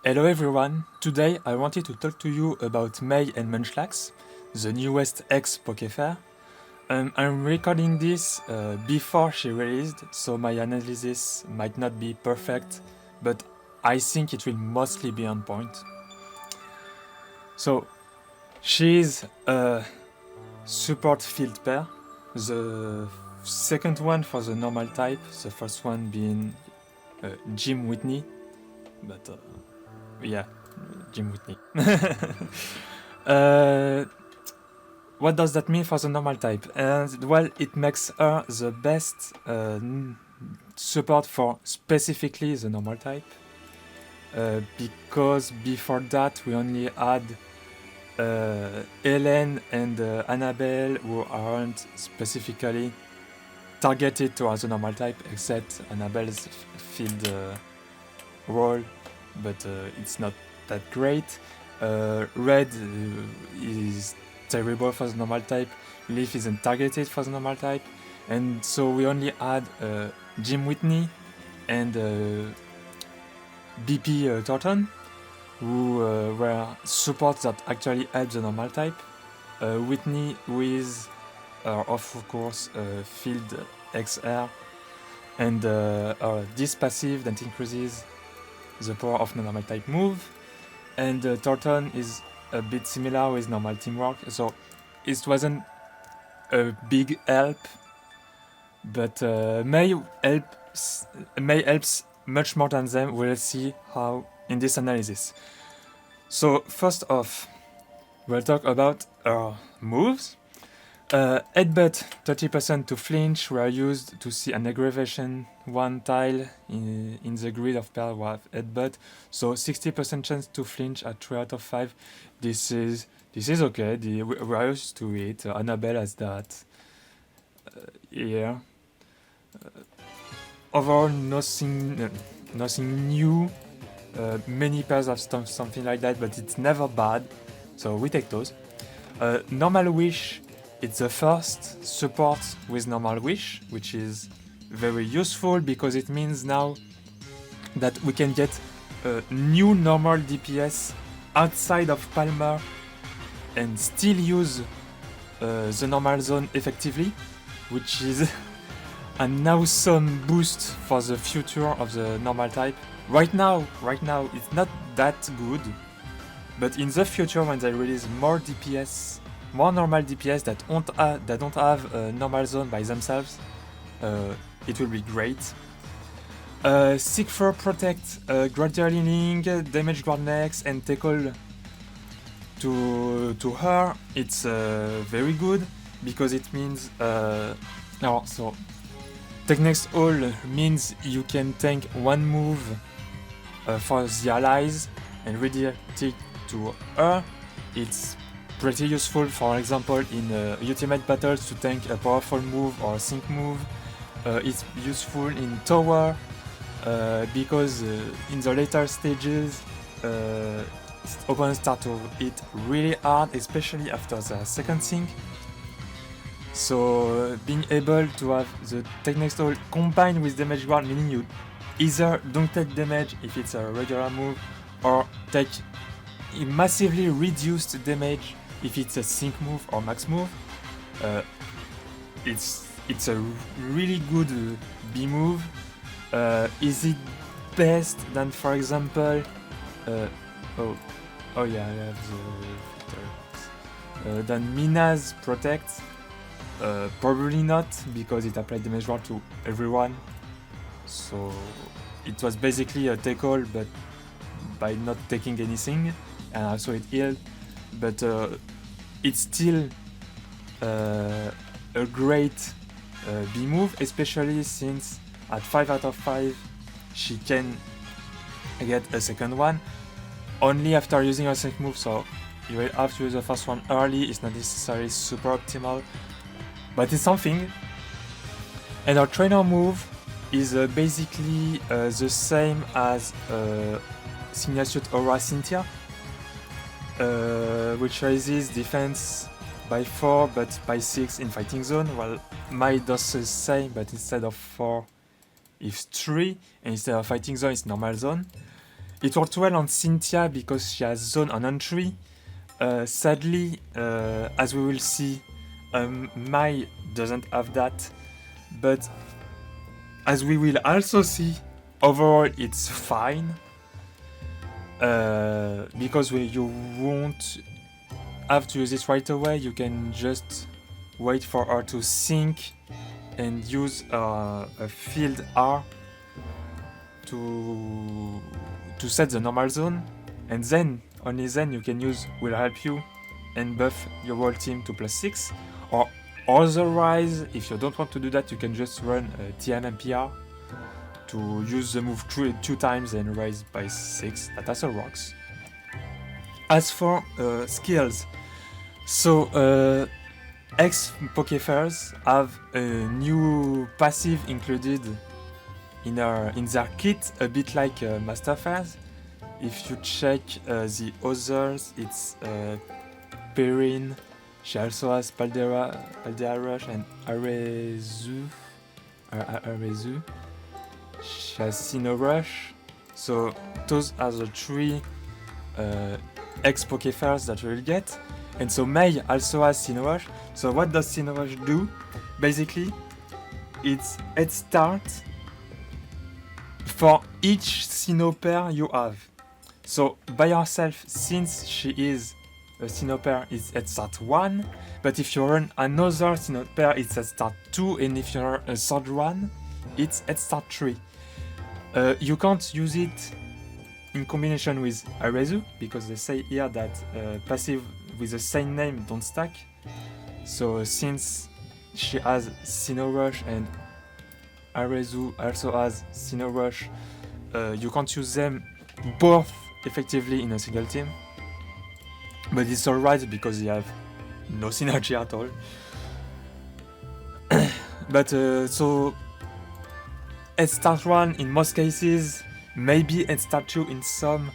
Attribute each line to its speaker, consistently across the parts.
Speaker 1: Hello everyone, today I wanted to talk to you about May and Munchlax, the newest ex-Pokéfair. I'm recording this before she released, so my analysis might not be perfect, but I think it will mostly be on point. So, she's a support field pair, the second one for the normal type, the first one being Jim Whitney, but yeah, Jim Whitney. What does that mean for the normal type? Well, it makes her the best support for specifically the normal type. Because before that we only had Helen and Annabelle who aren't specifically targeted towards the normal type, except Annabelle's field role, but it's not that great. Red is terrible for the normal type, Leaf isn't targeted for the normal type, and so we only had Jim Whitney and BP Thornton, who were supports that actually help the normal type. Whitney with, of course, Field XR and this passive that increases the power of the normal type move. And Thornton is a bit similar with normal teamwork, so it wasn't a big help, but May helps much more than them. We'll see how in this analysis. So first off, we'll talk about our moves. Headbutt 30% to flinch were used to see an aggravation 1 tile in the grid of pair with headbutt, so 60% chance to flinch at 3 out of 5. This is okay. We're used to it. Annabelle has that. Yeah. Overall, nothing new. Many pairs have something like that, but it's never bad, so we take those. Normal Wish, it's the first support with Normal Wish, which is very useful because it means now that we can get a new normal DPS outside of Palmer and still use the normal zone effectively, which is an awesome boost for the future of the normal type. Right now it's not that good, but in the future when they release more DPS, more normal DPS that don't have a normal zone by themselves, it will be great. Seek for Protect, Gradual Healing, Damage Guard next, and Tackle to her. It's very good because it means so Take Next All means you can tank one move for the allies and redirect it to her. It's pretty useful, for example, in ultimate battles to tank a powerful move or a sync move. It's useful in tower because in the later stages opponents start to hit really hard, especially after the second sync. So being able to have the Take Next All combined with Damage Guard, meaning you either don't take damage if it's a regular move, or take massively reduced damage if it's a sync move or max move. It's a really good B move. Is it best than, for example, I have the filter. Than Mina's Protect? Probably not, because it applied damage roll to everyone. So it was basically a take all, but by not taking anything, and also it healed. But it's still a great B move, especially since at 5 out of 5 she can get a second one only after using a second move, so you will have to use the first one early. It's not necessarily super optimal, but it's something. And our trainer move is basically the same as Signature Aura Cynthia, which raises defense by 4 but by 6 in fighting zone, while Mai does the same, but instead of 4 it's 3, and instead of fighting zone it's normal zone. It worked well on Cynthia because she has Zone on Entry. Sadly, as we will see, Mai doesn't have that, but as we will also see, overall it's fine. Because you won't have to use it right away, you can just wait for her to sink and use a field R to set the normal zone, and then, only then, you can use Will Help You and buff your whole team to +6, or otherwise, if you don't want to do that, you can just run TM and PR to use the move 2 times and raise by 6. That also works. As for skills, so X Pokefairs have a new passive included in their kit, a bit like Master Fairs. If you check the others, it's Perrin. She also has Palderush and Arezu. She has Sinnoh-Rush. So those are the 3 X Pokefairs that you will get. And so May also has Sinnoh-Rush. So what does Sinnoh-Rush do? Basically, it's head start for each Sinnoh pair you have. So by herself, since she is a Sinnoh pair, it's head start 1. But if you run another Sinnoh pair, it's head start 2. And if you run a third one, it's head start 3. You can't use it in combination with Arezu, because they say here that passive with the same name don't stack. So since she has Sinnoh-Rush and Arezu also has Sinnoh-Rush, you can't use them both effectively in a single team. But it's alright because they have no synergy at all. But so head start 1 in most cases, maybe head start 2 in some.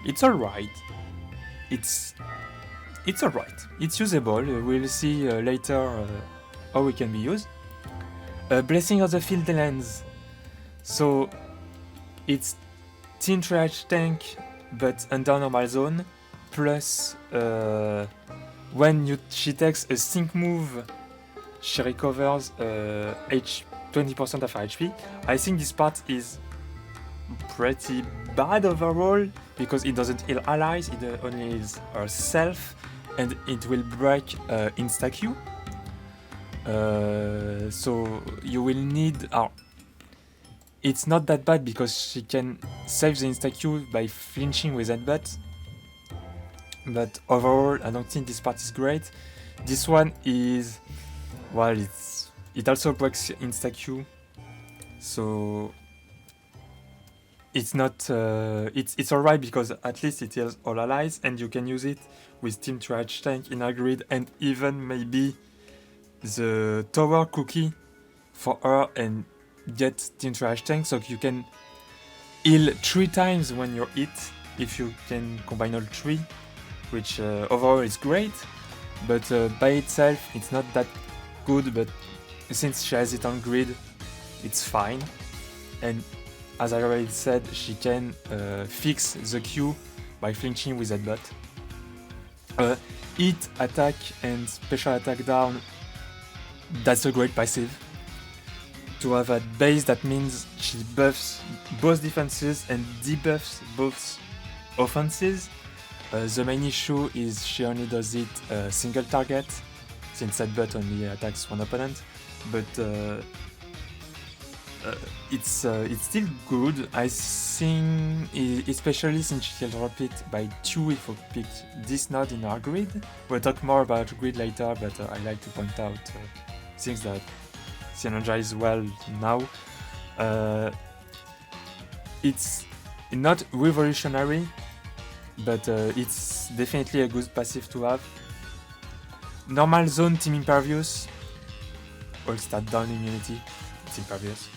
Speaker 1: It's alright. It's alright. It's usable. We'll see later how it can be used. Blessing of the Field Lands. So it's Team Triage Tank, but under normal zone. Plus, when she takes a sync move, she recovers 20% of her HP. I think this part is pretty bad overall because it doesn't heal allies, it only heals herself, and it will break insta-Q. So you will need... it's not that bad because she can save the insta-Q by flinching with headbutt. But overall, I don't think this part is great. This one is... well, it also breaks insta-Q. So... it's not... it's alright because at least it heals all allies and you can use it with Team Triage Tank in a grid and even maybe the tower cookie for her and get Team Triage Tank, so you can heal 3 times when you're hit if you can combine all 3, which overall is great, but by itself it's not that good, but since she has it on grid, it's fine. And as I already said, she can fix the Q by flinching with headbutt. Hit, attack and special attack down, that's a great passive. To have a base, that means she buffs both defenses and debuffs both offenses. The main issue is she only does it single target, since headbutt only attacks one opponent, but it's still good. I think, especially since she can drop it by 2 if we pick this node in our grid. We'll talk more about grid later, but I like to point out things that synergize well now. It's not revolutionary, but it's definitely a good passive to have. Normal zone Team Impervious, all stat down immunity, it's Impervious.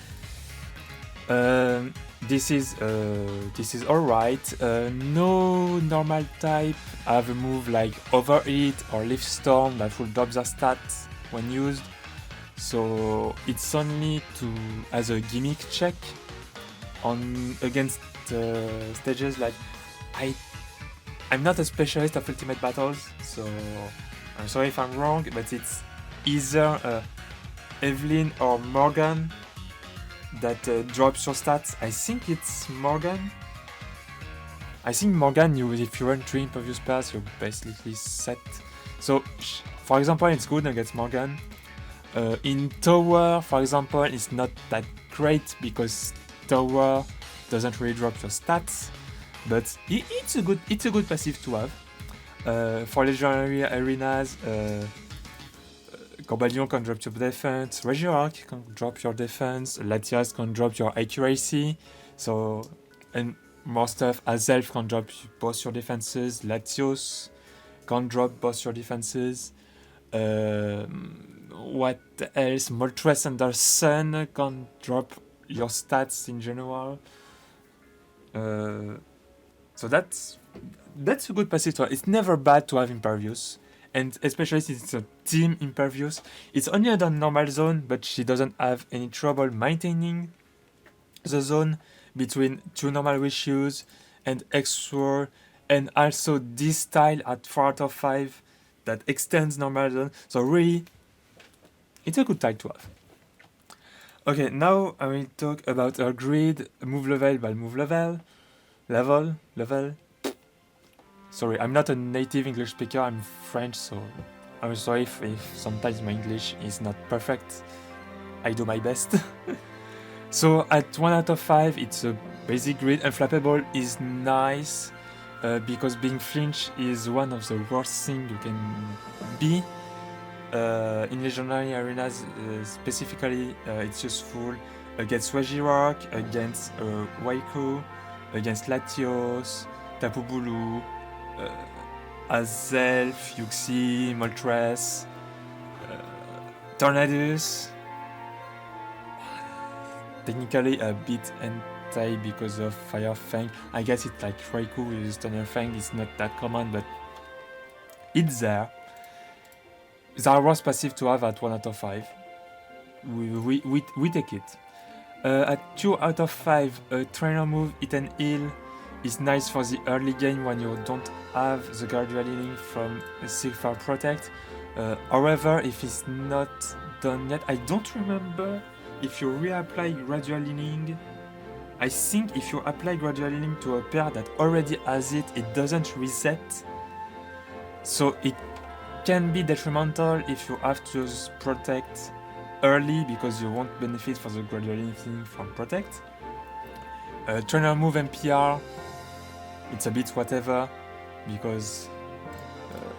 Speaker 1: This is alright. No normal type have a move like Overheat or Leaf Storm that will drop their stats when used, so it's only as a gimmick check on against stages. Like, I'm not a specialist of Ultimate Battles, so I'm sorry if I'm wrong, but it's either Evelyn or Morgan that drops your stats. I think it's Morgan. I think Morgan, if you run 3 Impervious Spells, you're basically set. So, for example, it's good against Morgan. In Tower, for example, it's not that great because Tower doesn't really drop your stats, but it's a good passive to have. For legendary arenas, Gladion can drop your defense, Regirock can drop your defense, Latias can drop your accuracy, so and more stuff. Azelf can drop both your defenses, Latios can drop both your defenses. What else? Moltres under Sun can drop your stats in general. So that's a good passive. It's never bad to have Impervious, and especially since it's a team Impervious. It's only on normal zone, but she doesn't have any trouble maintaining the zone between 2 normal wishes and X-Sword, and also this style at 4 out of 5 that extends normal zone. So really, it's a good tile to have. Okay, now I will talk about her grid, move level by move level. Sorry, I'm not a native English speaker, I'm French, so I'm sorry if sometimes my English is not perfect. I do my best. So at 1 out of 5, it's a basic grid. Unflappable is nice because being flinch is one of the worst things you can be. In legendary arenas specifically, it's useful against Regirock, against Waiku, against Latios, Tapu Bulu, Azelf, Yuxi, Moltres, Tornadus. Technically a bit anti because of Fire Fang. I guess it's like Raikou with Thunder Fang. It's not that common, but it's there. Zara's passive to have at 1 out of 5. We take it. At 2 out of 5, a trainer move, Hit and Heal, is nice for the early game when you don't have the gradual healing from Silphar Protect. However, if it's not done yet, I don't remember if you reapply gradual healing. I think if you apply gradual healing to a pair that already has it, it doesn't reset. So it can be detrimental if you have to use Protect early because you won't benefit for the gradual healing from Protect. Trainer move NPR, it's a bit whatever because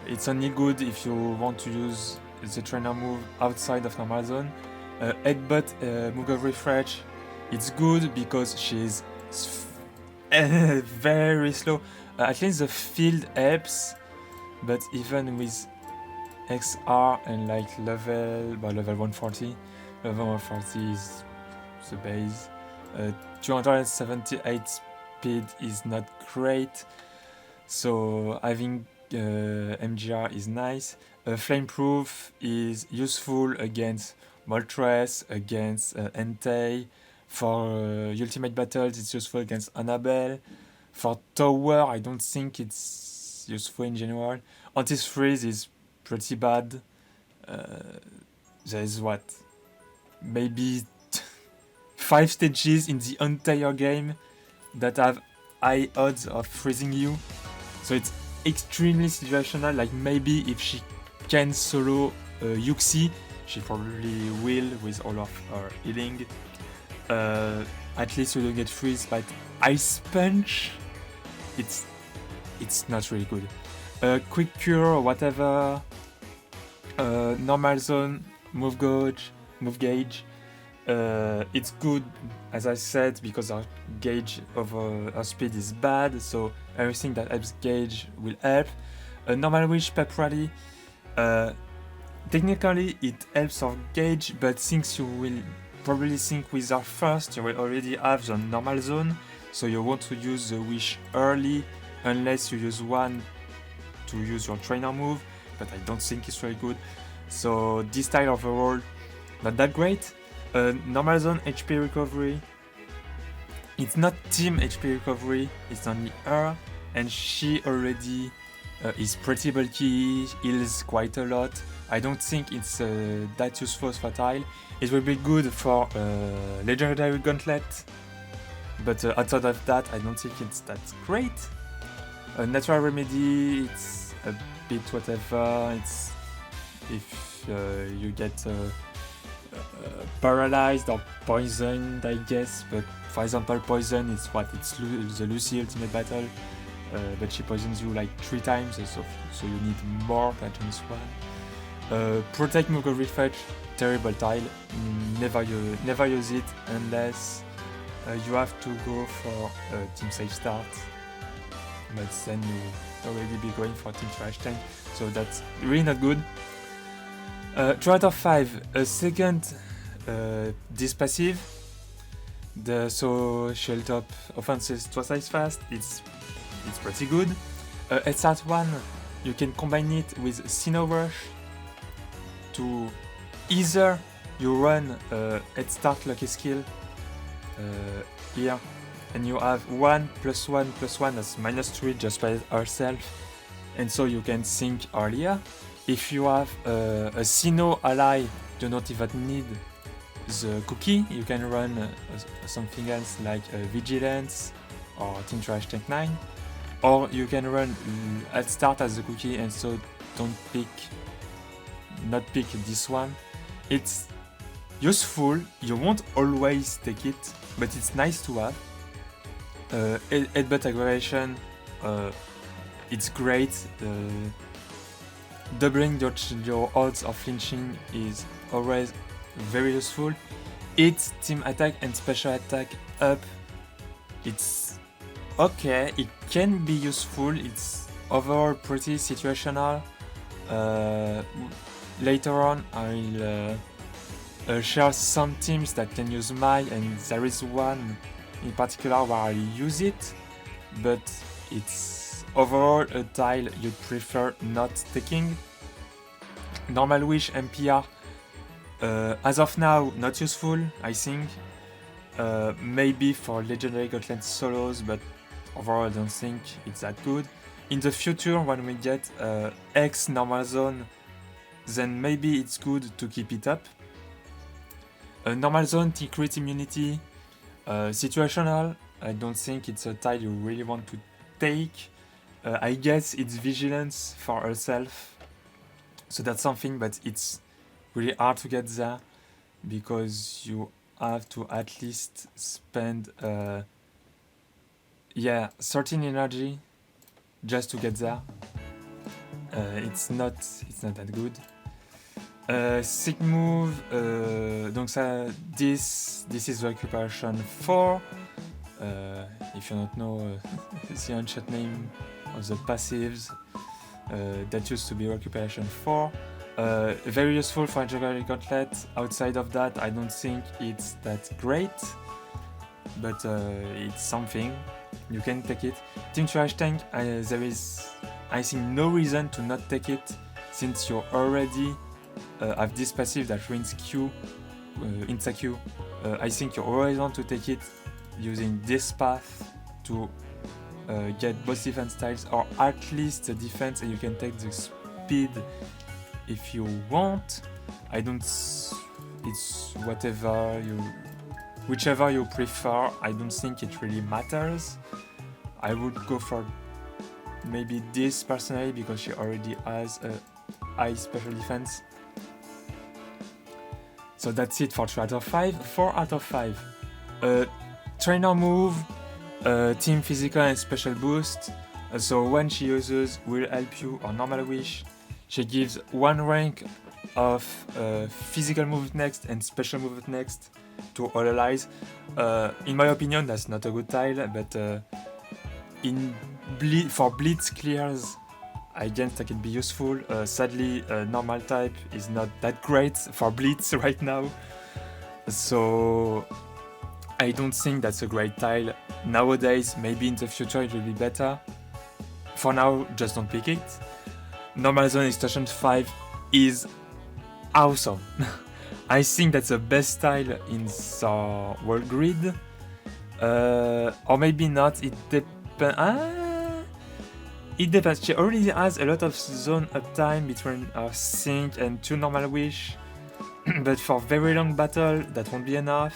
Speaker 1: it's only good if you want to use the trainer move outside of normal zone. Headbutt, Move Refresh, it's good because she's very slow. At least the field helps, but even with XR and like level 140, level 140 is the base. 278 speed is not great, so having MGR is nice. Flameproof is useful against Moltres, against Entei. For Ultimate Battles, it's useful against Annabelle. For Tower, I don't think it's useful in general. Anti-Freeze is pretty bad. There is what? Maybe 5 stages in the entire game that have high odds of freezing you. So it's extremely situational. Like maybe if she can solo Yuxi, she probably will with all of her healing. At least you don't get freeze, but Ice Punch, it's not really good. Quick Cure or whatever. Normal Zone, Move Gauge. It's good, as I said, because our gauge of our speed is bad, so everything that helps gauge will help. Normal Wish, Pep Rally. Technically, it helps our gauge, but since you will probably sync with her first, you will already have the normal zone, so you want to use the wish early, unless you use one to use your trainer move, but I don't think it's very good. So this style overall, not that great. Normal zone HP recovery, It's not team HP recovery, it's only her, and she already is pretty bulky, heals quite a lot. I don't think it's that useful for tile. It will be good for Legendary Gauntlet, but outside of that, I don't think it's that great. Natural Remedy, it's a bit whatever. It's if you get paralyzed or poisoned, I guess. But for example, poison is what it's the Lucy Ultimate Battle, but she poisons you like 3 times, so you need more than just one. Protect Mugo Refetch, terrible tile. Never use it unless you have to go for Team Safe Start. But then you already be going for Team Trash Tank, so that's really not good. 3 out of 5. A second this passive. So Shield Top offenses twice fast. It's pretty good. Head Start 1, you can combine it with Sinnoh Rush to either you run Head Start Lucky Skill here, and you have 1+1+1 as -3 just by herself, and so you can sync earlier. If you have a Sinnoh ally, you don't even need the cookie, you can run something else like Vigilance or Team Trash Tank 9, or you can run at start as the cookie, and so not pick this one. It's useful, you won't always take it, but it's nice to have. Headbutt aggravation, it's great. Doubling your odds of flinching is always very useful. It's team attack and special attack up. It's okay, it can be useful, it's overall pretty situational. Later on I'll share some teams that can use Mai, and there is one in particular where I use it, but it's overall a tile you'd prefer not taking. Normal Wish MPR, as of now, not useful, I think. Maybe for Legendary Gauntlet solos, but overall I don't think it's that good. In the future, when we get X Normal Zone, then maybe it's good to keep it up. Normal Zone, T-Crit Immunity, situational. I don't think it's a tile you really want to take. I guess it's Vigilance for herself, so that's something, but it's really hard to get there because you have to at least spend 13 energy just to get there. It's not that good. Sick move, donc ça, this is Recuperation 4. If you don't know the ancient name of the passives, that used to be Recuperation 4. Very useful for Legendary Gauntlet. Outside of that, I don't think it's that great, but it's something. You can take it. Team Trash Tank, there is, I think, no reason to not take it, since you already have this passive that ruins Q, Insta-Q. I think you always want to take it using this path to get both defense styles, or at least the defense, and you can take the speed if you want. I don't, it's whichever you prefer. I don't think it really matters. I would go for maybe this personally because she already has a high special defense. So that's it for 3 out of 5. 4 out of 5. Trainer move, team physical and special boost. So when she uses Will Help You or Normal Wish, she gives 1 rank of physical move next and special move next to all allies. In my opinion, that's not a good tile, but for blitz clears, I guess that can be useful. Sadly, normal type is not that great for blitz right now, so I don't think that's a great tile nowadays. Maybe in the future it will be better. For now, just don't pick it. Normal Zone Extension 5 is awesome. I think that's the best tile in the world grid. Or maybe not, it depends. It depends. She already has a lot of zone uptime between her Sync and 2 normal wish. But for very long battle, that won't be enough.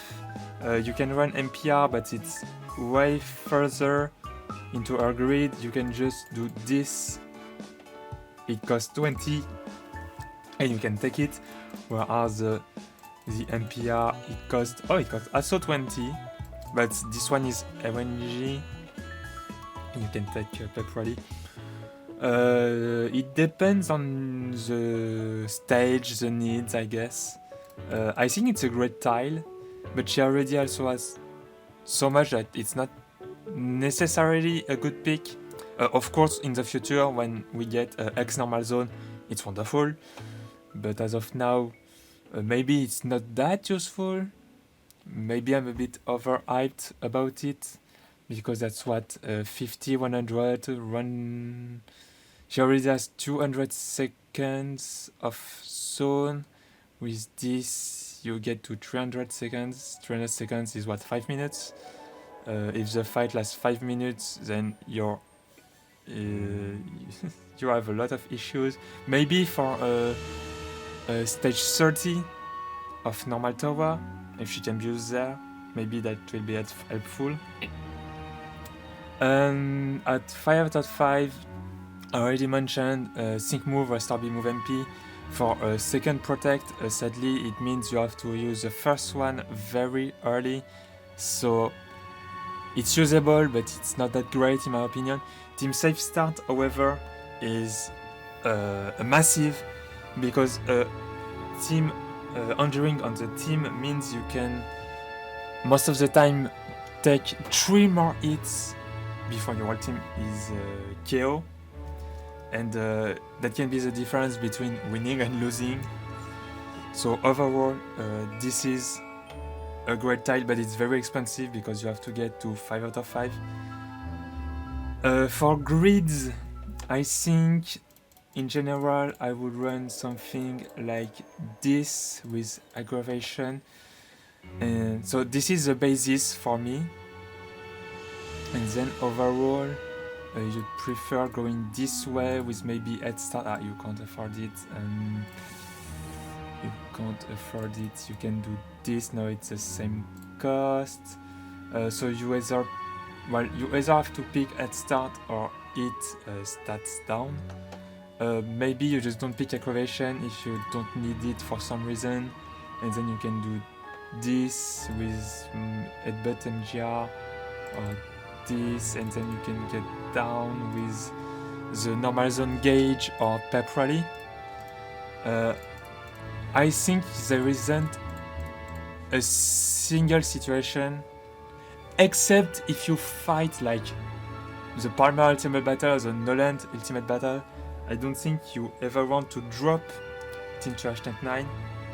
Speaker 1: You can run MPR, but it's way further into her grid. You can just do this. It costs 20 and you can take it. Whereas the MPR, it costs also 20. But this one is RNG. You can take Pep Rally. It depends on the stage, the needs, I guess. I think it's a great tile, but she already also has so much that it's not necessarily a good pick. Of course, in the future, when we get X normal zone, it's wonderful. But as of now, maybe it's not that useful. Maybe I'm a bit overhyped about it, because that's what 50, 100 run. She already has 200 seconds of zone. With this, you get to 300 seconds. 300 seconds is what, 5 minutes? If the fight lasts 5 minutes, then you have a lot of issues. Maybe for stage 30 of normal tower, if she can use there, maybe that will be helpful. At 5 out of 5, I already mentioned Sync Move, Restore B Move MP. For a second Protect, sadly, it means you have to use the first one very early. So it's usable, but it's not that great in my opinion. Team Safe Start, however, is a massive, because team enduring on the team means you can most of the time take 3 more hits before your whole team is KO. And that can be the difference between winning and losing. So overall, this is a great tile, but it's very expensive because you have to get to 5 out of 5. For grids, I think in general I would run something like this with aggravation. And so this is the basis for me. And then overall, you'd prefer going this way with maybe head start. You can't afford it. You can't afford it. You can do this. No, it's the same cost. So you either have to pick head start or it stats down. Maybe you just don't pick aggravation if you don't need it for some reason, and then you can do this with headbutt MGR or this, and then you can get down with the normal zone gauge or pep rally. I think there isn't a single situation, except if you fight like the Palmer Ultimate Battle or the Noland Ultimate Battle. I don't think you ever want to drop Team Trash Tank 9.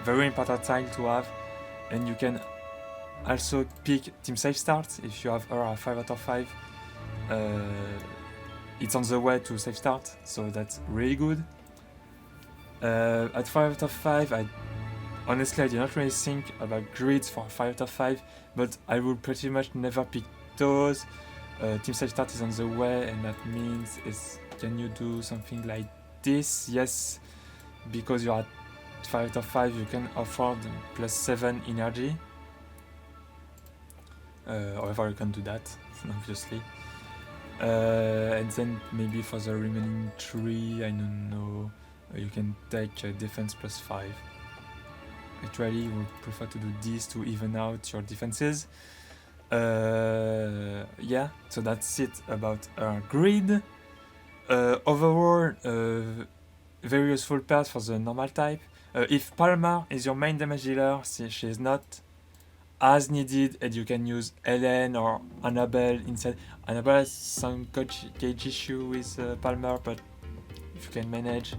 Speaker 1: Very important tile to have. And you can also pick Team Safe Start if you have her at 5 out of 5. It's on the way to Safe Start, so that's really good. At 5 out of 5, honestly I did not really think about grids for 5 out of 5, but I would pretty much never pick those. Team Safe Start is on the way, and that means can you do something like this? Yes, because you're at 5 out of 5, you can afford plus 7 energy. However, you can do that, obviously. And then maybe for the remaining 3, I don't know, you can take defense plus 5. Actually, you would prefer to do this to even out your defenses. Yeah, so that's it about our grid. Overall, very useful path for the normal type. If Palmer is your main damage dealer, she is not as needed, and you can use Ellen or Annabelle instead. Annabelle has some gauge issue with Palmer, but if you can manage,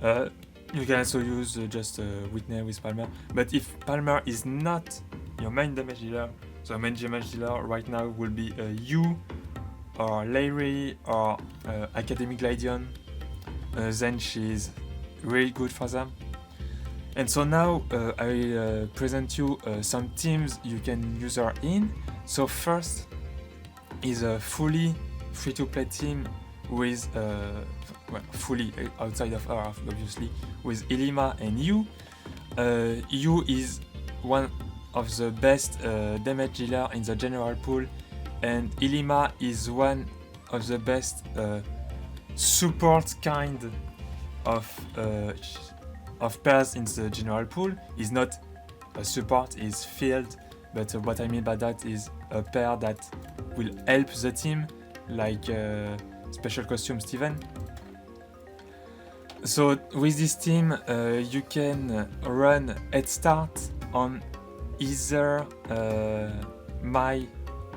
Speaker 1: you can also use just Whitney with Palmer. But if Palmer is not your main damage dealer, so main damage dealer right now will be Hugh or Larry or Academy Gladion, then she's really good for them. And so now I will present you some teams you can use her in. So first is a fully free-to-play team with, fully outside of Earth, obviously, with Ilima and Hugh. Hugh is one of the best damage dealer in the general pool, and Ilima is one of the best support kind of pairs in the general pool. Is not a support, is field, but what I mean by that is a pair that will help the team, like Special Costume Steven. So with this team you can run head start on either Mai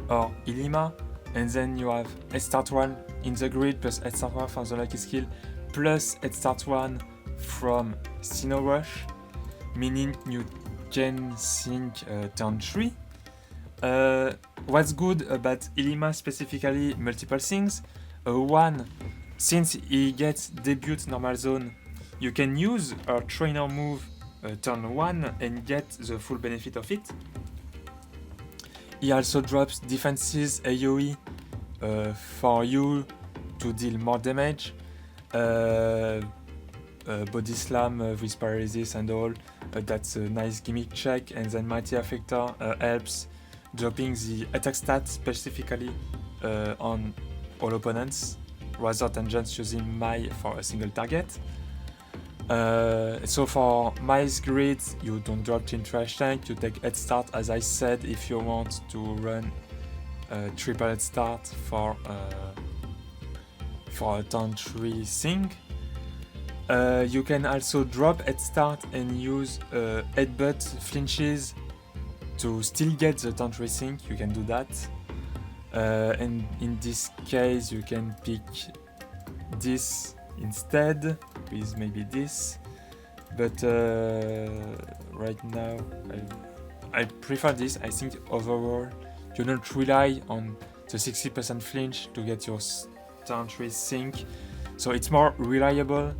Speaker 1: or Ilima, and then you have head start 1 in the grid plus head start 1 for the lucky skill plus head start 1 from Sinnoh Rush, meaning you can think turn 3. What's good about Ilima specifically, multiple things. One, since he gets debut normal zone, you can use a trainer move turn 1 and get the full benefit of it. He also drops defenses AoE for you to deal more damage. Body slam with paralysis and all, that's a nice gimmick check. And then Mighty Affector helps dropping the attack stat specifically on all opponents, rather than just using Mai for a single target. So for Mai's grid, you don't drop Team Trash Tank, you take head start, as I said, if you want to run triple head start for a turn 3 thing. You can also drop head start and use headbutt flinches to still get the turn 3 thing. You can do that. And in this case you can pick this instead with maybe this, but right now I prefer this. I think overall you don't rely on the 60% flinch to get your turn 3 sync, so it's more reliable,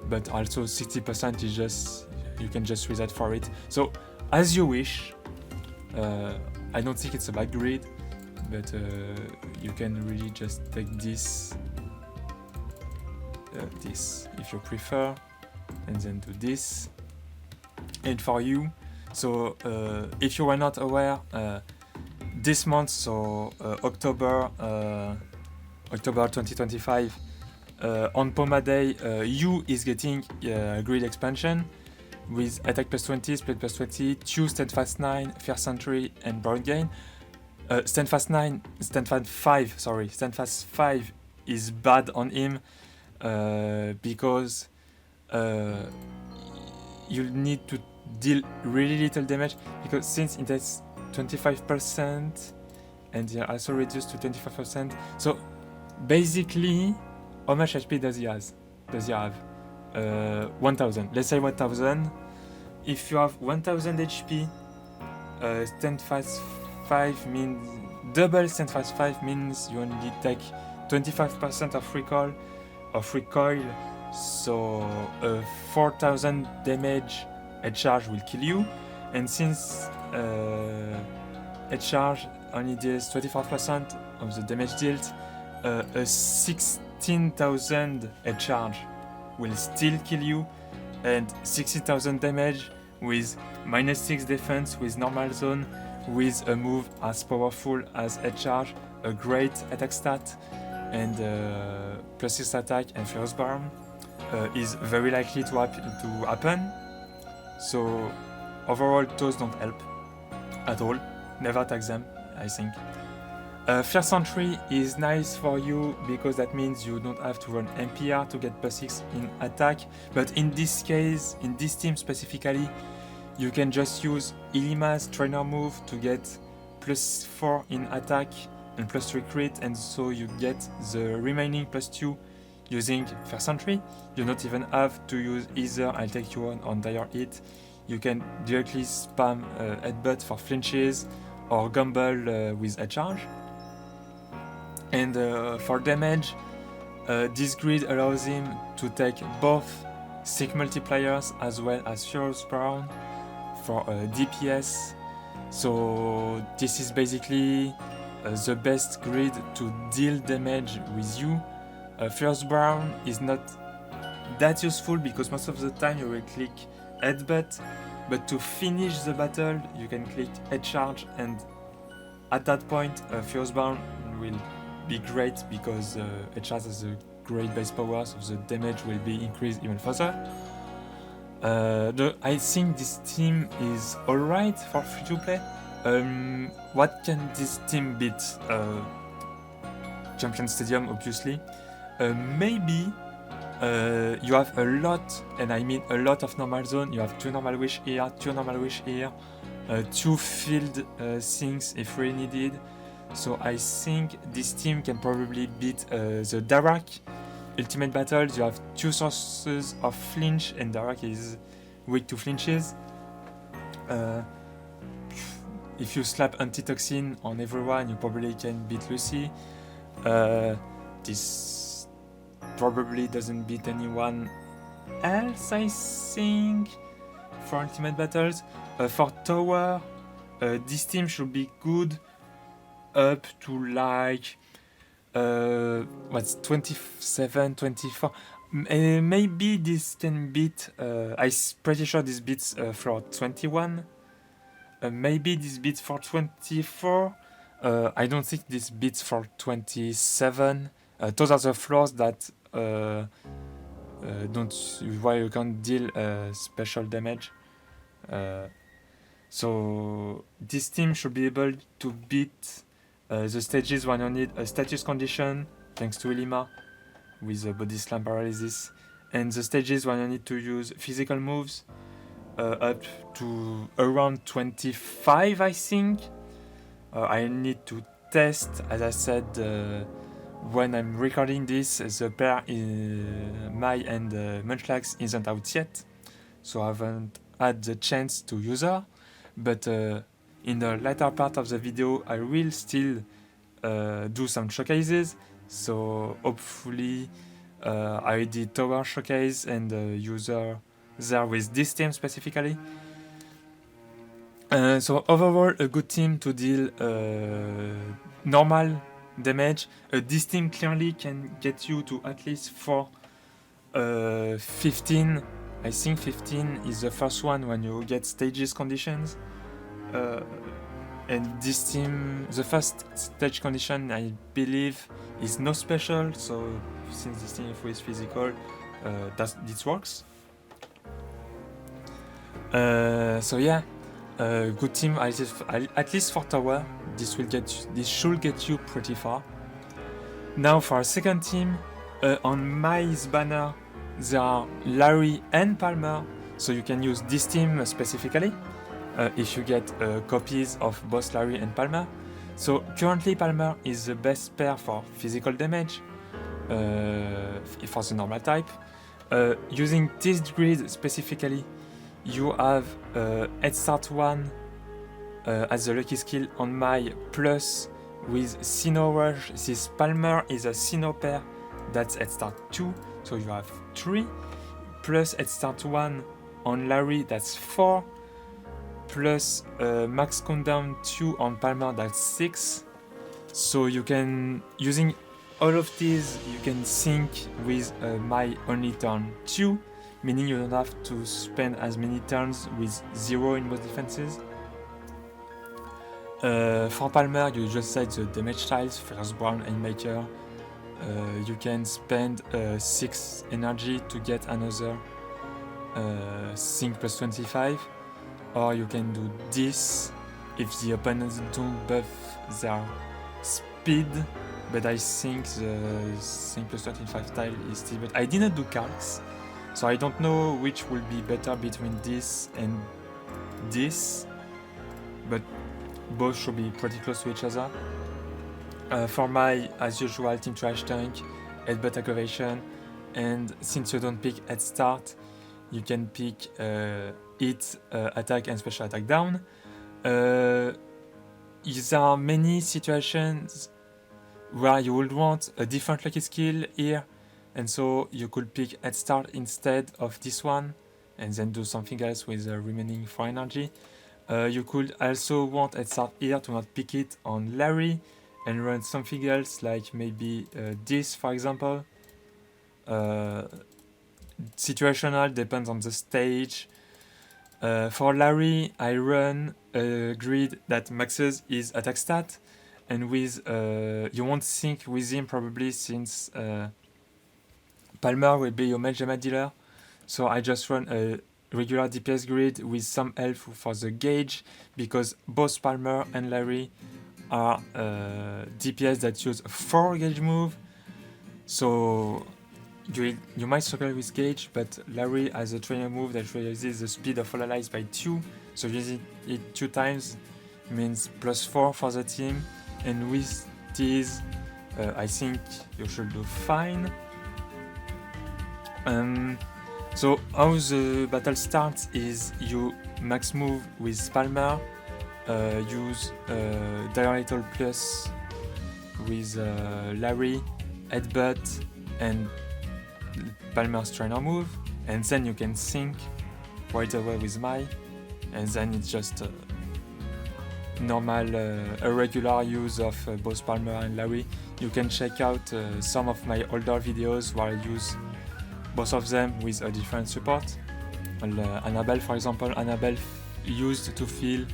Speaker 1: but also 60% is just, you can just reset for it. So as you wish. I don't think it's a bad grid, but you can really just take this if you prefer, and then do this. And for you, so if you were not aware, this month, so October 2025, on Poma Day, Hugh is getting a grid expansion with attack plus 20, split plus 20, 2 stand fast 9, fair sentry, and broad gain. Stand fast 5 is bad on him because you need to deal really little damage, because since it has 25% and they are also reduced to 25%. So basically, how much HP does he have? 1000. Let's say 1000. If you have 1000 HP, stand fast 5 means double stand fast 5 means you only take 25% of recoil. So 4000 damage head charge will kill you, and since head charge only deals 25% of the damage dealt, a 16,000 head charge will still kill you, and 60,000 damage with -6 defense with normal zone, with a move as powerful as head charge, a great attack stat, and +6 attack and Fierce Barm is very likely to happen. So overall those don't help at all. Never attack them, I think. Fair Sentry is nice for you because that means you don't have to run MPR to get +6 in attack, but in this case, in this team specifically, you can just use Ilima's trainer move to get +4 in attack and +3 crit, and so you get the remaining +2 using Fair Sentry. You don't even have to use either I'll take you on dire hit. You can directly spam headbutt for flinches or gamble with head charge. And for damage, this grid allows him to take both Sick multipliers as well as Furious Brown for DPS. So this is basically the best grid to deal damage with you. Furious Brown is not that useful because most of the time you will click Headbutt, but to finish the battle you can click Head Charge, and at that point Furious Brown will be great because Head Charge has a great base power, so the damage will be increased even further. I think this team is alright for free to play. What can this team beat? Champion Stadium, obviously. Maybe you have a lot, and I mean a lot of normal zone. You have 2 normal wish here, 2 normal wish here, 2 field things if really needed. So I think this team can probably beat the Darach Ultimate Battles. You have 2 sources of flinch, and Darach is weak to flinches. If you slap Antitoxin on everyone, you probably can beat Lucy. This probably doesn't beat anyone else, I think, for Ultimate Battles. For Tower, this team should be good up to like what's 27, 24. Maybe this can beat, I'm pretty sure this beats floor 21. Maybe this beats for 24. I don't think this beats for 27. Those are the floors that why you can't deal special damage. So this team should be able to beat the stages when you need a status condition, thanks to Ilima, with a body slam paralysis, and the stages when you need to use physical moves, up to around 25, I think. I need to test, as I said, when I'm recording this, the pair Mai and Munchlax isn't out yet, so I haven't had the chance to use her, but in the later part of the video I will still do some showcases, so hopefully I did Tower showcase and use her there with this team specifically. So overall a good team to deal normal damage. This team clearly can get you to at least for 15. I think 15 is the first one when you get stages conditions. And this team, the first stage condition I believe is no special, so since this team is physical, this works. So yeah, good team. At least for Tower, this should get you pretty far. Now for our second team, on Mai's banner there are Larry and Palmer, so you can use this team specifically if you get copies of both Larry and Palmer. So currently Palmer is the best pair for physical damage for the normal type. Using this grid specifically, you have Head Start 1 as the lucky skill on Mai, plus with Sinnoh Rush. This Palmer is a Sinnoh pair, that's Head Start 2, so you have 3, plus Head Start 1 on Larry, that's 4, plus Max Countdown 2 on Palmer, that's 6. So you can, using all of these, you can sync with Mai only turn 2, meaning you don't have to spend as many turns with 0 in most defenses. For Palmer, you just set the damage tiles, Furious Brown and Maker. You can spend 6 energy to get another sync plus 25, or you can do this if the opponents don't buff their speed, but I think the sync plus 25 tile is still better. I didn't do calcs, so I don't know which will be better between this and this, but both should be pretty close to each other. For my, as usual, Team Trash Tank, Headbutt Aggravation, and since you don't pick Head Start, you can pick Hit, Attack and Special Attack down. There are many situations where you would want a different lucky skill here. and so you could pick Head Start instead of this one, and then do something else with the remaining 4 energy. You could also want Head Start here to not pick it on Larry, and run something else, like maybe this, for example. Situational, depends on the stage. For Larry, I run a grid that maxes his attack stat, and with you won't sync with him probably, since Palmer will be your main Gemma dealer. So I just run a regular DPS grid with some help for the gauge, because both Palmer and Larry are DPS that use a 4 gauge move. So you might struggle with gauge, but Larry has a trainer move that raises the speed of all allies by 2. So using it 2 times means +4 for the team. And with this, I think you should do fine. So how the battle starts is you max move with Palmer, use Dialectal Plus with Larry, Headbutt, and Palmer's trainer move, and then you can sync right away with Mai, and then it's just normal, a regular use of both Palmer and Larry. You can check out some of my older videos where I use both of them with a different support. Annabelle, for example, Annabelle used to fill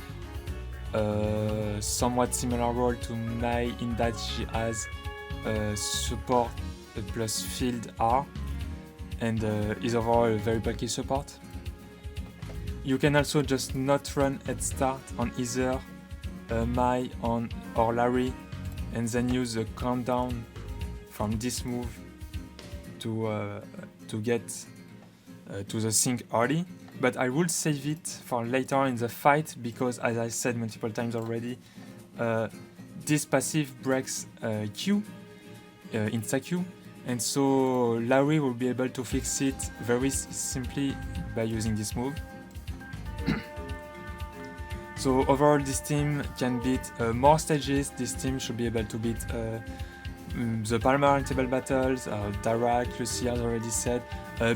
Speaker 1: a somewhat similar role to Mai in that she has support plus field R, and is overall a very bulky support. You can also just not run Head Start on either Mai or Larry, and then use the countdown from this move to get to the sync early. But I will save it for later in the fight, because as I said multiple times already, this passive breaks Q, insta Q, and so Larry will be able to fix it very simply by using this move. So overall this team can beat more stages. This team should be able to beat the Palmer in table battles, Darach, Lucy has already said,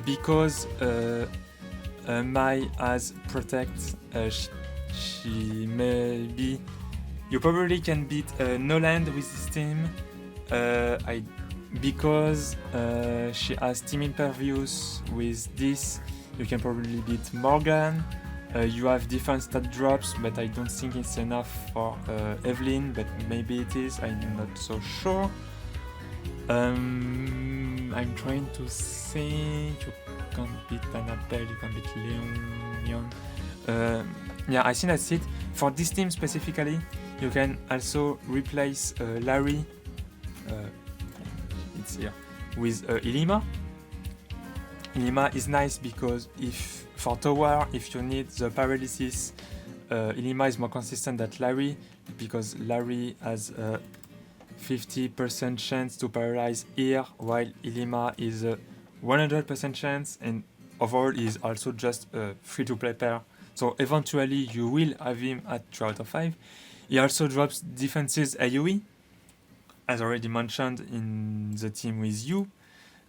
Speaker 1: because Mai has Protect, she may be... You probably can beat Noland with this team, because she has Team Impervious with this. You can probably beat Morgan. You have different stat drops, but I don't think it's enough for Evelyn, but maybe it is, I'm not so sure. I'm trying to think. You can't beat Annabelle, you can beat Leon. Yeah, I think that's it. For this team specifically, you can also replace Larry, it's here, with Ilima. Ilima is nice because for tower, if you need the paralysis, Ilima is more consistent than Larry, because Larry has a 50% chance to paralyze here, while Ilima is a 100% chance, and overall is also just a free-to-play pair. So eventually you will have him at 3 out of 5. He also drops defenses AoE, as already mentioned in the team with Hugh,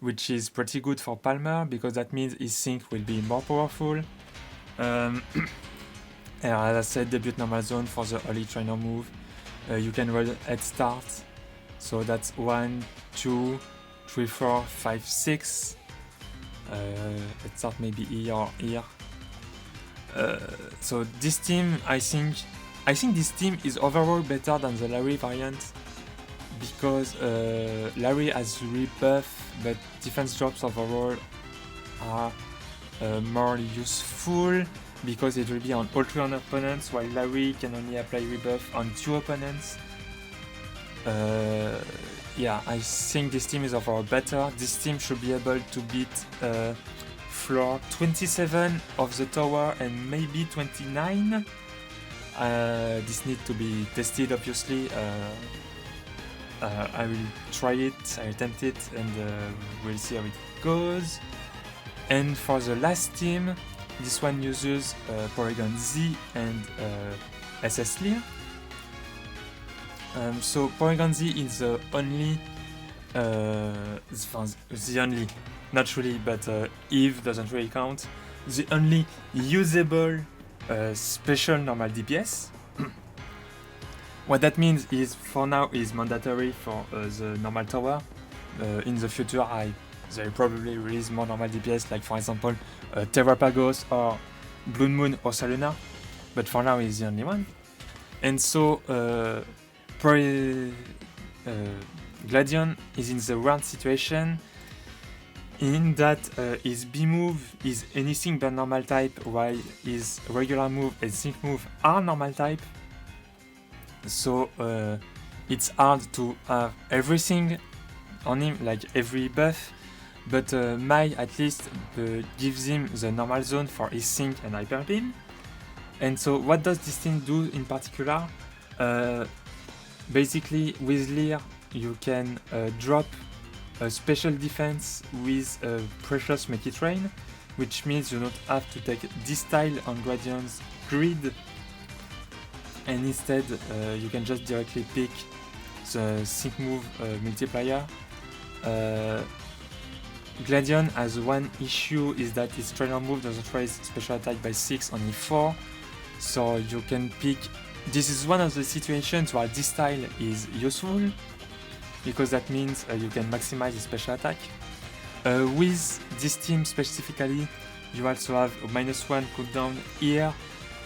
Speaker 1: which is pretty good for Palmer, because that means his sync will be more powerful. And as I said, debut normal zone for the early trainer move. You can roll Head Start, so that's 1, 2, 3, 4, 5, 6. Head Start maybe here or here. So this team, I think this team is overall better than the Larry variant, because Larry has rebuff, but defense drops overall are more useful, because it will be on all 3 opponents, while Larry can only apply rebuff on 2 opponents. Yeah, I think this team is overall better. This team should be able to beat floor 27 of the tower and maybe 29. This needs to be tested, obviously. I will try it, I will attempt it, and we'll see how it goes. And for the last team, this one uses Porygon Z and SS Lear. So Porygon Z is the the only, not really, but Eve doesn't really count. The only usable special normal DPS. What that means is, for now, is mandatory for the normal tower. In the future, they probably release more normal DPS, like for example, Terrapagos or Blood Moon or Saluna. But for now, it's the only one. And so, Gladion is in the weird situation in that his B move is anything but normal type, while his regular move and sync move are normal type. So it's hard to have everything on him, like every buff, but Mai at least gives him the normal zone for his sync and hyper beam. And so what does this thing do in particular? Basically with Lear you can drop a special defense with Precious Make It Rain, which means you don't have to take this style on Gradion's grid, and instead you can just directly pick the sync move multiplier. Gladion has one issue, is that his trainer move doesn't raise special attack by 6, only 4, so you can pick. This is one of the situations where this style is useful, because that means you can maximize the special attack. With this team specifically, you also have a -1 cooldown here,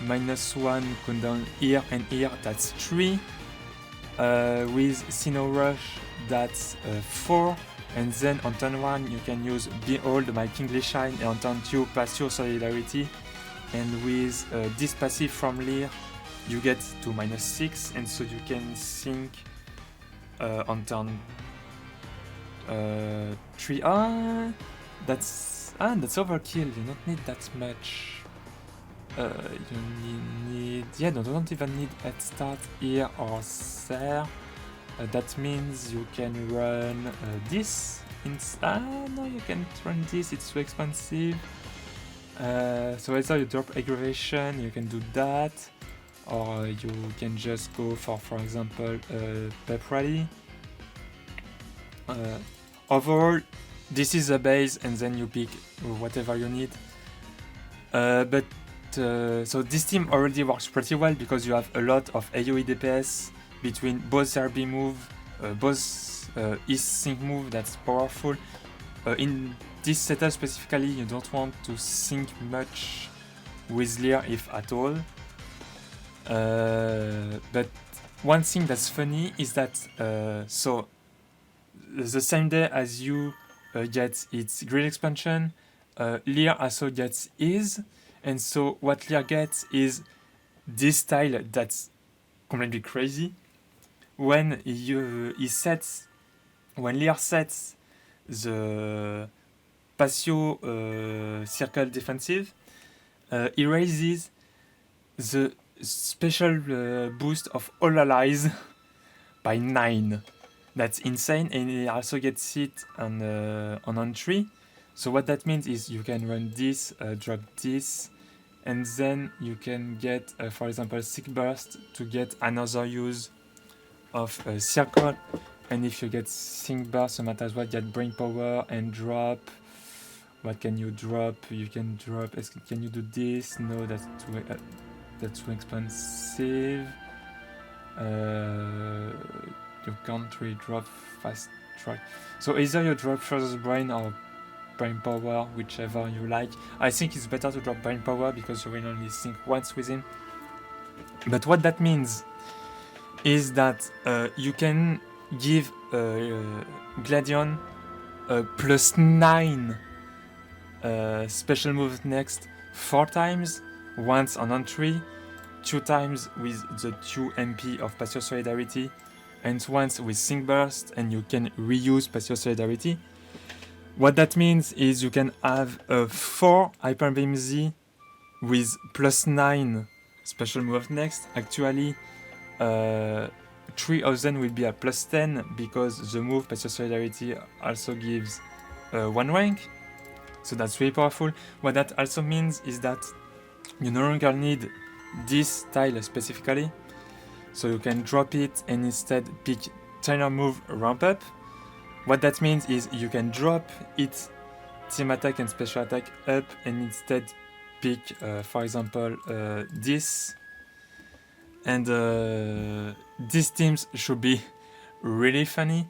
Speaker 1: -1 cooldown here and here, that's 3. With Sinnoh Rush, that's 4. And then on turn 1 you can use Behold My Kingly Shine, and on turn 2 Patio Solidarity. And with this passive from Lear, you get to -6, and so you can sync on turn 3. That's overkill. You don't need that much. You you don't even need head start here or there. That means you can run this. No, you can't run this. It's too expensive. So either you drop aggravation, you can do that, or you can just go for example, Pep Rally. Overall, this is the base, and then you pick whatever you need. So this team already works pretty well because you have a lot of AoE DPS between both RB move, both his sync move, that's powerful. In this setup specifically, you don't want to sync much with Lear, if at all. But one thing that's funny is that so the same day as you get its grid expansion, Lear also gets his, and so what Lear gets is this style that's completely crazy. When when Lear sets the Patio Circle Defensive, he raises the special boost of all allies by 9. That's insane, and he also gets it on entry. So what that means is you can run this, drop this, and then you can get, for example, Sick Burst to get another use of Circle. And if you get Sync Burst, you might as well get Brain Power and drop. What can you drop? You can drop. Can you do this? No, that's too expensive. You can't really drop Fast Track. So either you drop Further's Brain or Brain Power, whichever you like. I think it's better to drop Brain Power because you will only sync once with him. But what that means is that you can give Gladion +9 special move next 4 times, once on entry, 2 times with the 2 MP of Patio Solidarity, and once with Sync Burst, and you can reuse Patio Solidarity. What that means is you can have 4 Hyper Beam Z with +9 special move next. Actually, 3 of them will be at +10 because the move Patio Solidarity also gives 1 rank. So that's really powerful. What that also means is that you no longer need this style specifically. So you can drop it and instead pick trainer move ramp up, What that means is you can drop its team attack and special attack up and instead pick, for example, this. And these teams should be really funny.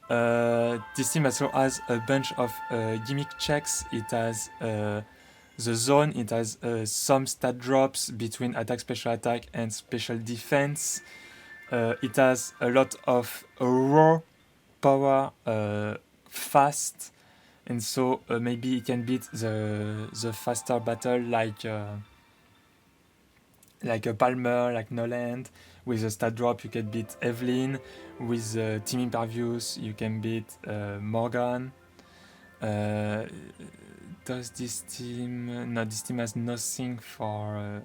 Speaker 1: This team also has a bunch of gimmick checks. It has the zone, it has some stat drops between attack, special attack, and special defense. It has a lot of raw power, fast, and so maybe it can beat the faster battle like a Palmer, like Noland. With a stat drop, you can beat Evelyn. With Team Impervious, you can beat Morgan. Does this team... No, this team has nothing for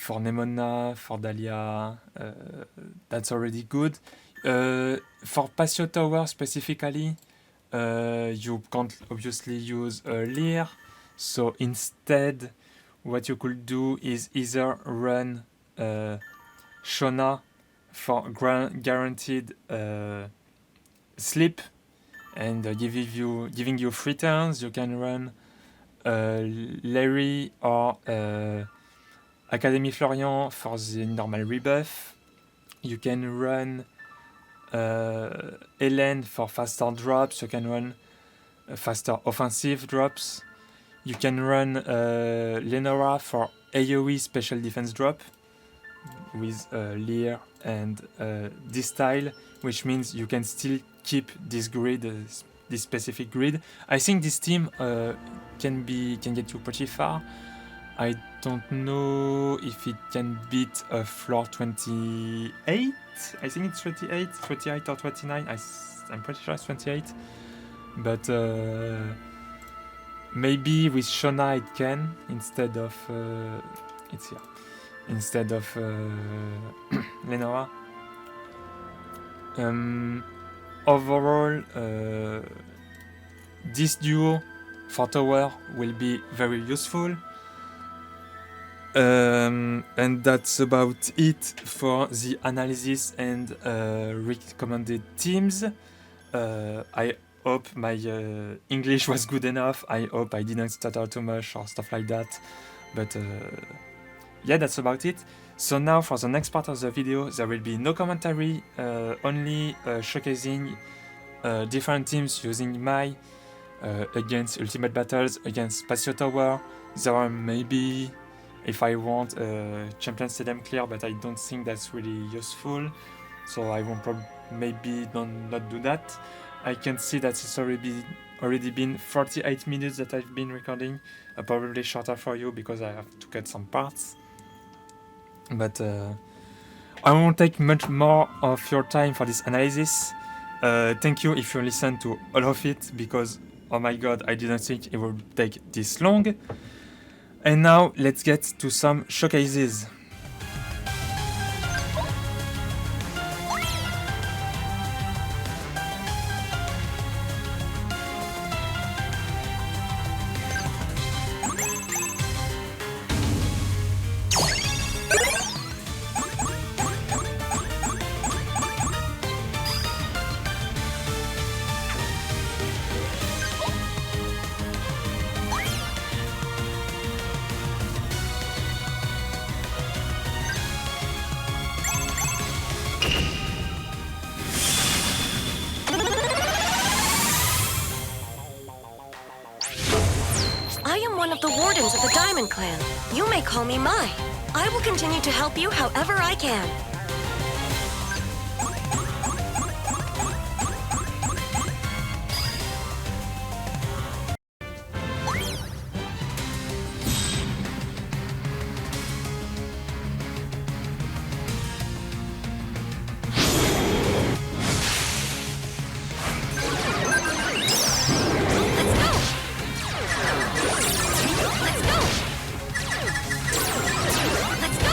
Speaker 1: Nemona, for Dahlia. That's already good. For Patio Tower specifically, you can't obviously use Lear. So instead, what you could do is either run Shona for guaranteed sleep and giving you free turns. You can run Larry or Academy Florian for the normal rebuff. You can run Helen for faster drops. You can run faster offensive drops. You can run Lenora for AoE special defense drop with Lear and this style, which means you can still keep this grid, this specific grid. I think this team can get you pretty far. I don't know if it can beat floor 28. I think it's 28 or 29. I'm pretty sure it's 28. But maybe with Shona it can instead of it's here. Instead of Lenora. Overall, this duo for tower will be very useful. And that's about it for the analysis and recommended teams. I hope my English was good enough. I hope I didn't stutter too much or stuff like that. But yeah, that's about it. So now for the next part of the video, there will be no commentary, only showcasing different teams using Mai against Ultimate Battles, against Patio Tower. There are maybe, if I want, Champion Stadium Clear, but I don't think that's really useful. So I won't maybe not do that. I can see that it's already been 48 minutes that I've been recording. Probably shorter for you because I have to cut some parts. But I won't take much more of your time for this analysis. Thank you if you listen to all of it, because oh my god, I didn't think it would take this long. And now let's get to some showcases.
Speaker 2: Wardens of the Diamond Clan. You may call me Mai. I will continue to help you however I can. Let's go!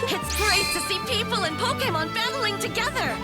Speaker 2: It's great to see people and Pokémon battling together!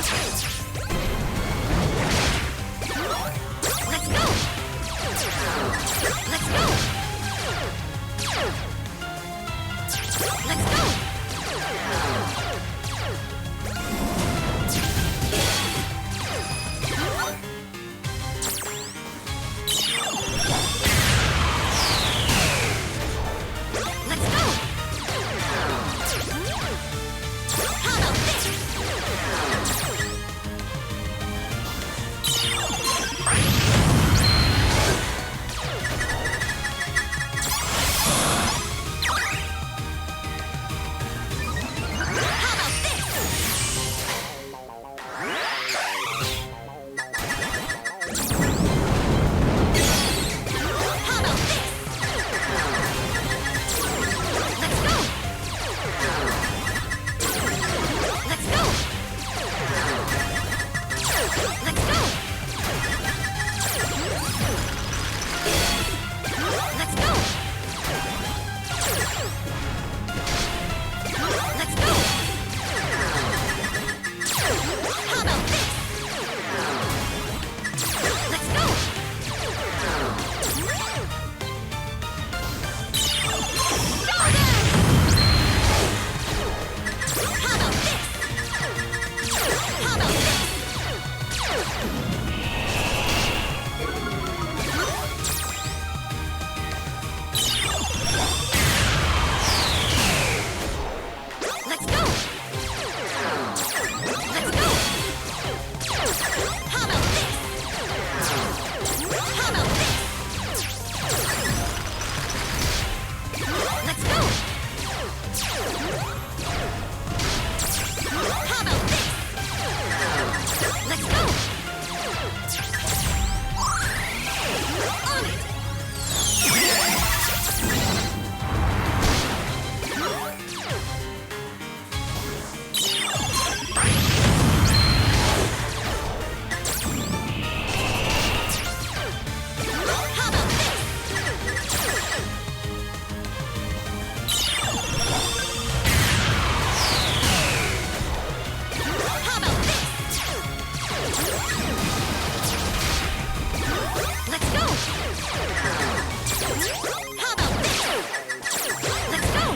Speaker 2: Let's go! Let's go! Let's go!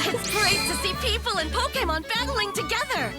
Speaker 2: It's great to see people and Pokémon battling together!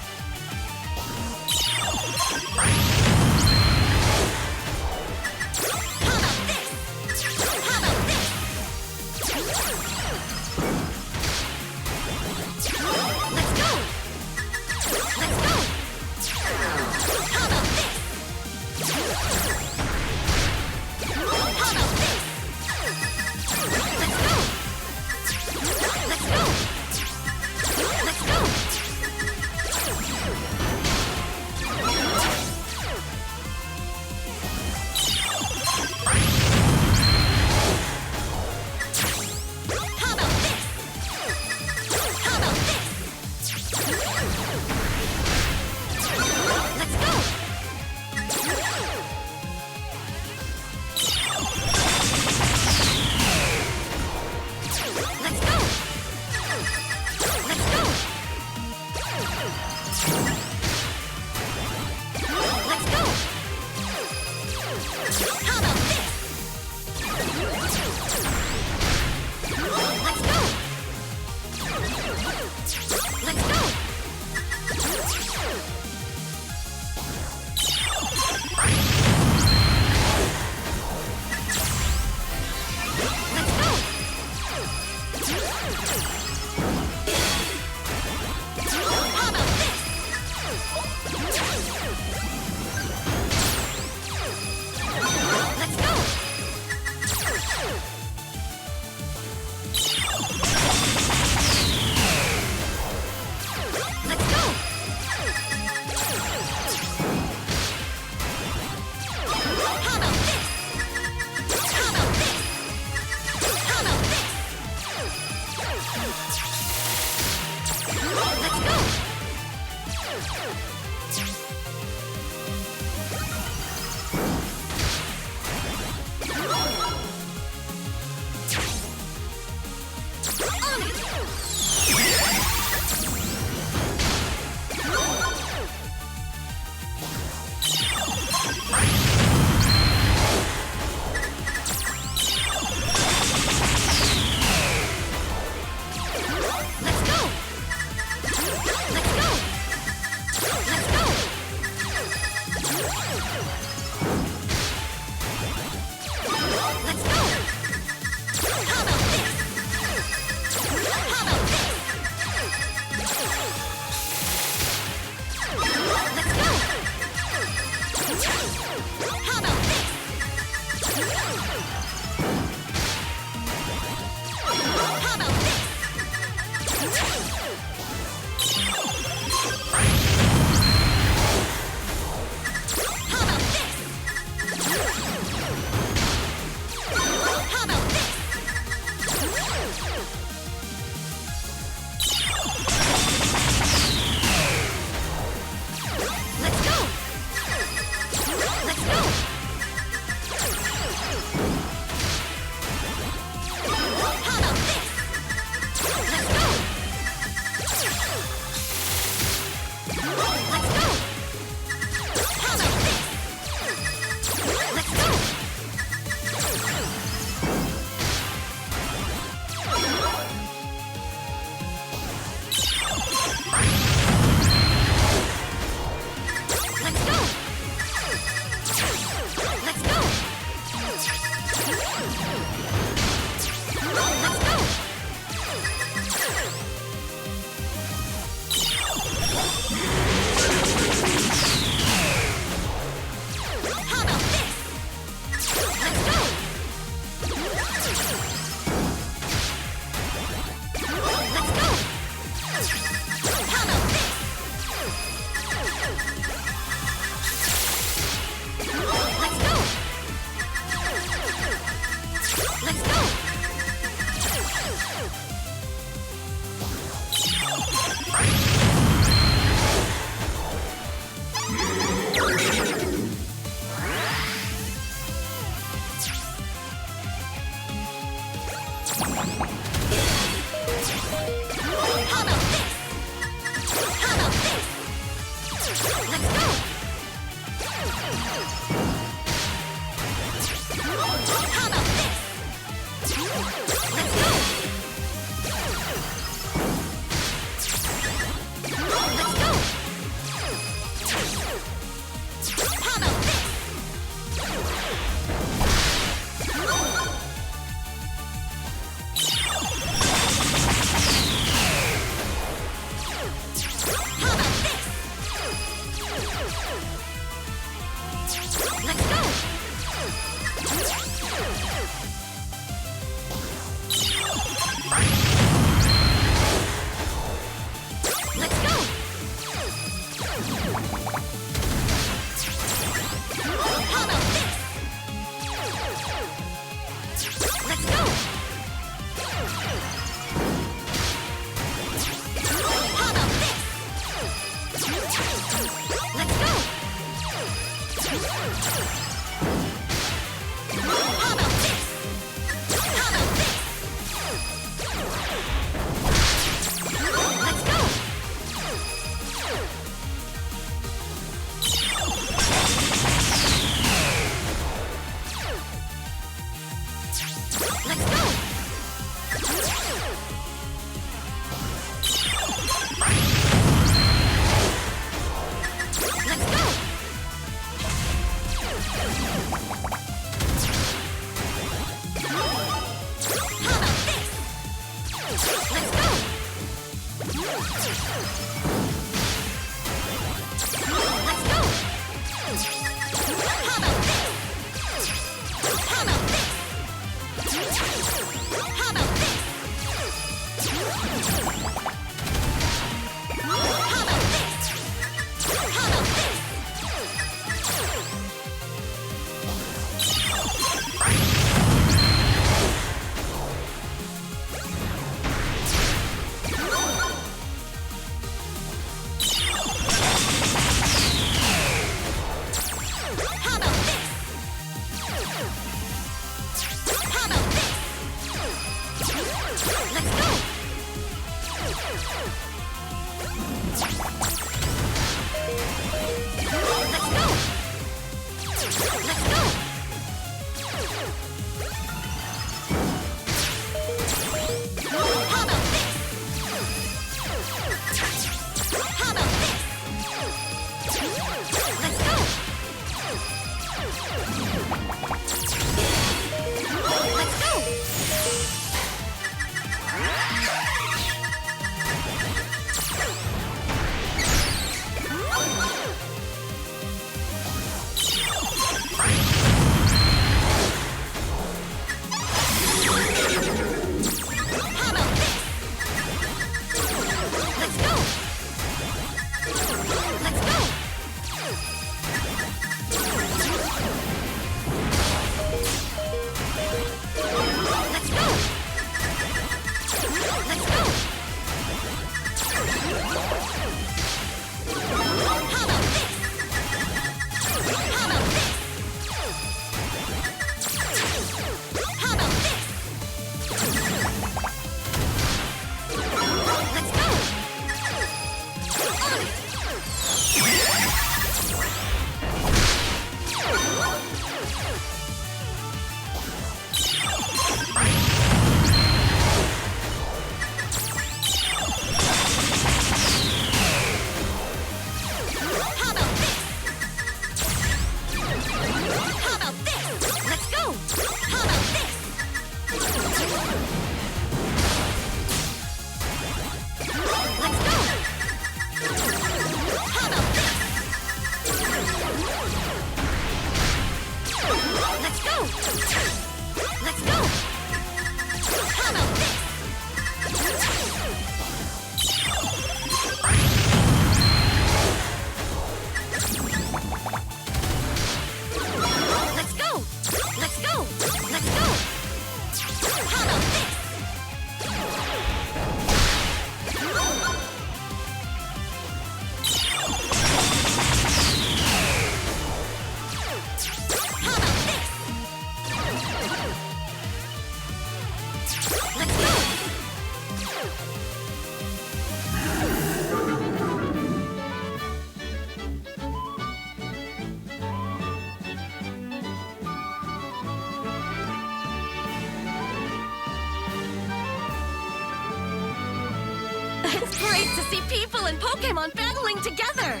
Speaker 2: see people and Pokémon battling together!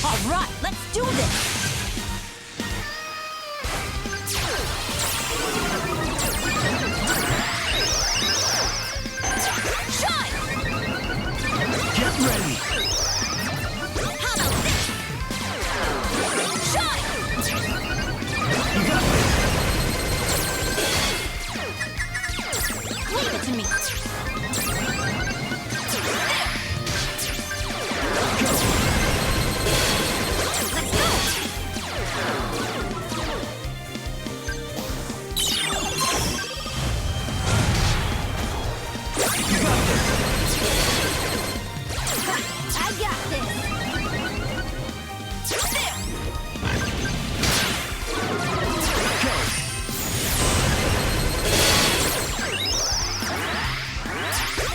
Speaker 3: All right, let's do this!
Speaker 2: Shine!
Speaker 4: Get ready!
Speaker 2: How about this? Shine!
Speaker 4: You got this!
Speaker 3: Leave it to me!
Speaker 2: Let's go!
Speaker 3: I got this!
Speaker 2: There!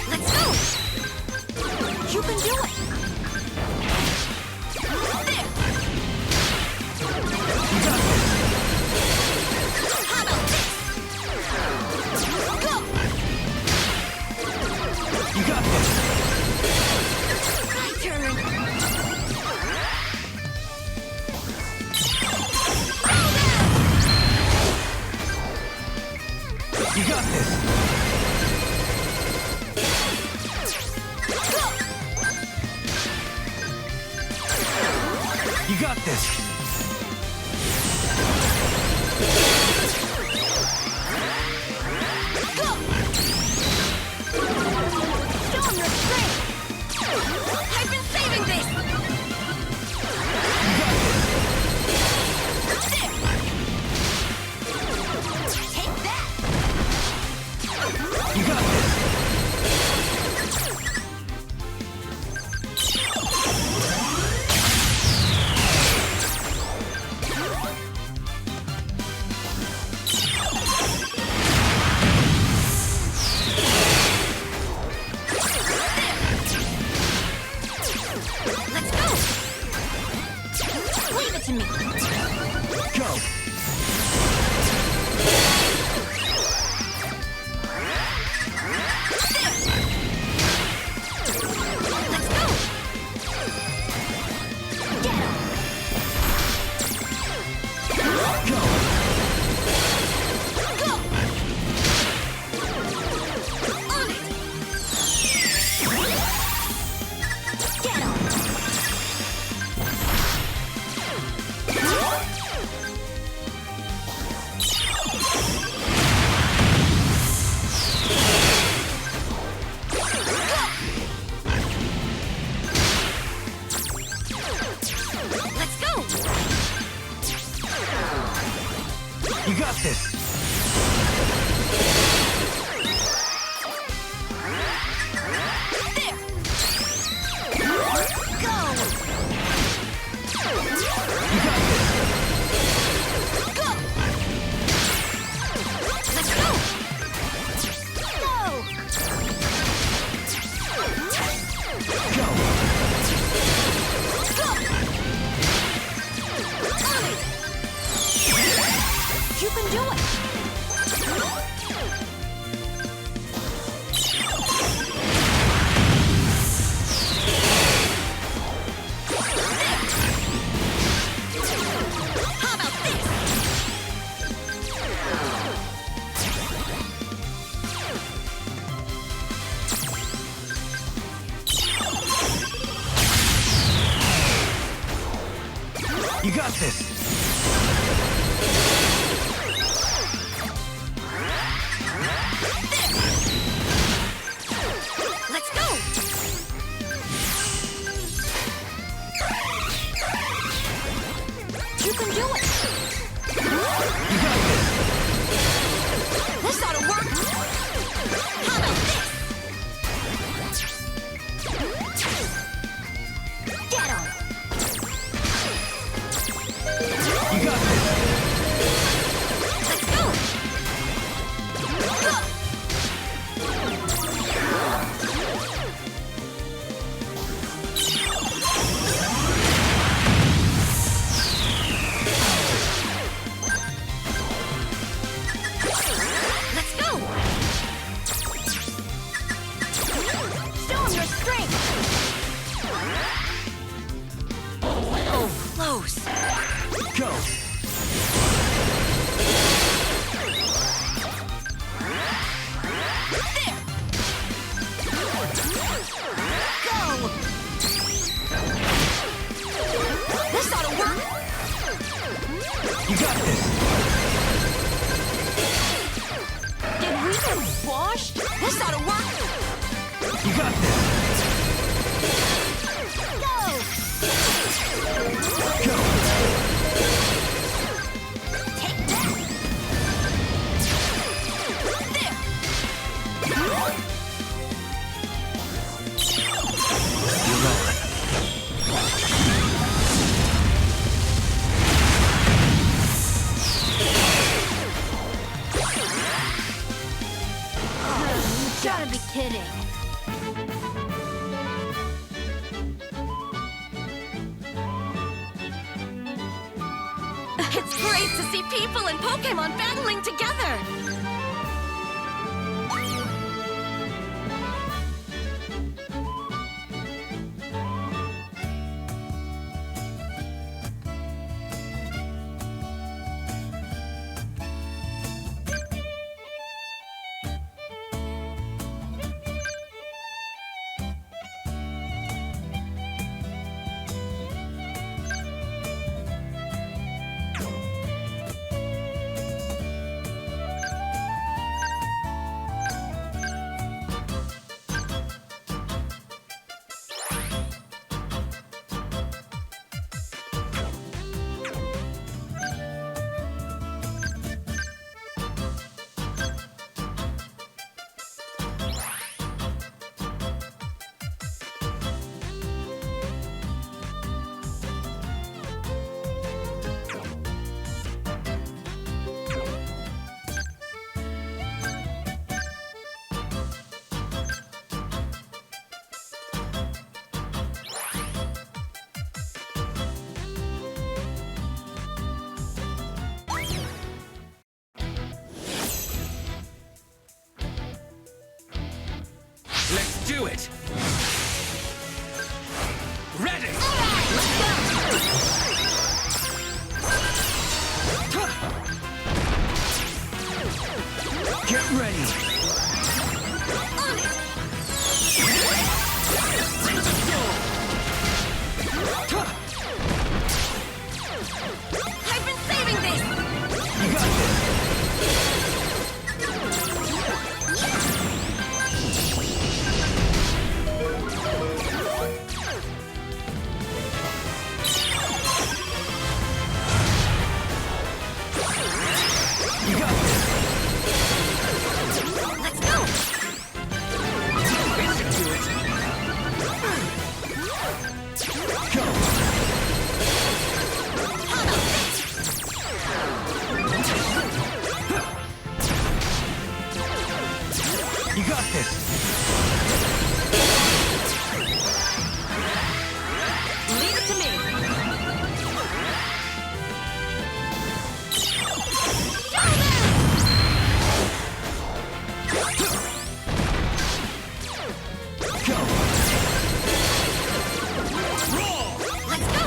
Speaker 2: Let's go!
Speaker 3: You can do it!
Speaker 2: There! How about this? Go!
Speaker 4: You got this!
Speaker 2: My turn!
Speaker 4: You got this!
Speaker 2: Go!
Speaker 4: You got this!
Speaker 2: Go!
Speaker 3: Storm restraint!
Speaker 2: I've been saving this! There!
Speaker 3: Take that!
Speaker 4: You got this!
Speaker 2: Let's go!
Speaker 3: Leave it to me!
Speaker 4: Go!
Speaker 2: Let's go!
Speaker 3: Get him!
Speaker 4: Go!
Speaker 2: Go! On it!
Speaker 3: Get him!
Speaker 2: Let's go!
Speaker 4: You got this!
Speaker 2: There!
Speaker 3: Go!
Speaker 4: You got this!
Speaker 2: Go! Let's go!
Speaker 3: Go!
Speaker 4: Go!
Speaker 2: Go! On it!
Speaker 3: You can do it!
Speaker 2: How about this?
Speaker 4: You got this!
Speaker 3: strength.
Speaker 2: Oh, close.
Speaker 4: Go!
Speaker 2: Go! This ought to work.
Speaker 4: You got this!
Speaker 3: Did we get washed?
Speaker 2: This ought to work.
Speaker 4: You got this!
Speaker 3: Go!
Speaker 4: Go!
Speaker 3: Take that!
Speaker 4: You're on.
Speaker 3: You gotta be kidding.
Speaker 2: It's great to see people and Pokémon battling together.
Speaker 4: Let's do it! Ready! Get ready!
Speaker 2: On it. I've been saving this.
Speaker 4: You got this! You got this!
Speaker 2: Let's go.
Speaker 4: This should do it! Go!
Speaker 2: How about this?
Speaker 4: You got this!
Speaker 2: Leave it to me.
Speaker 4: Go!
Speaker 2: Let's go.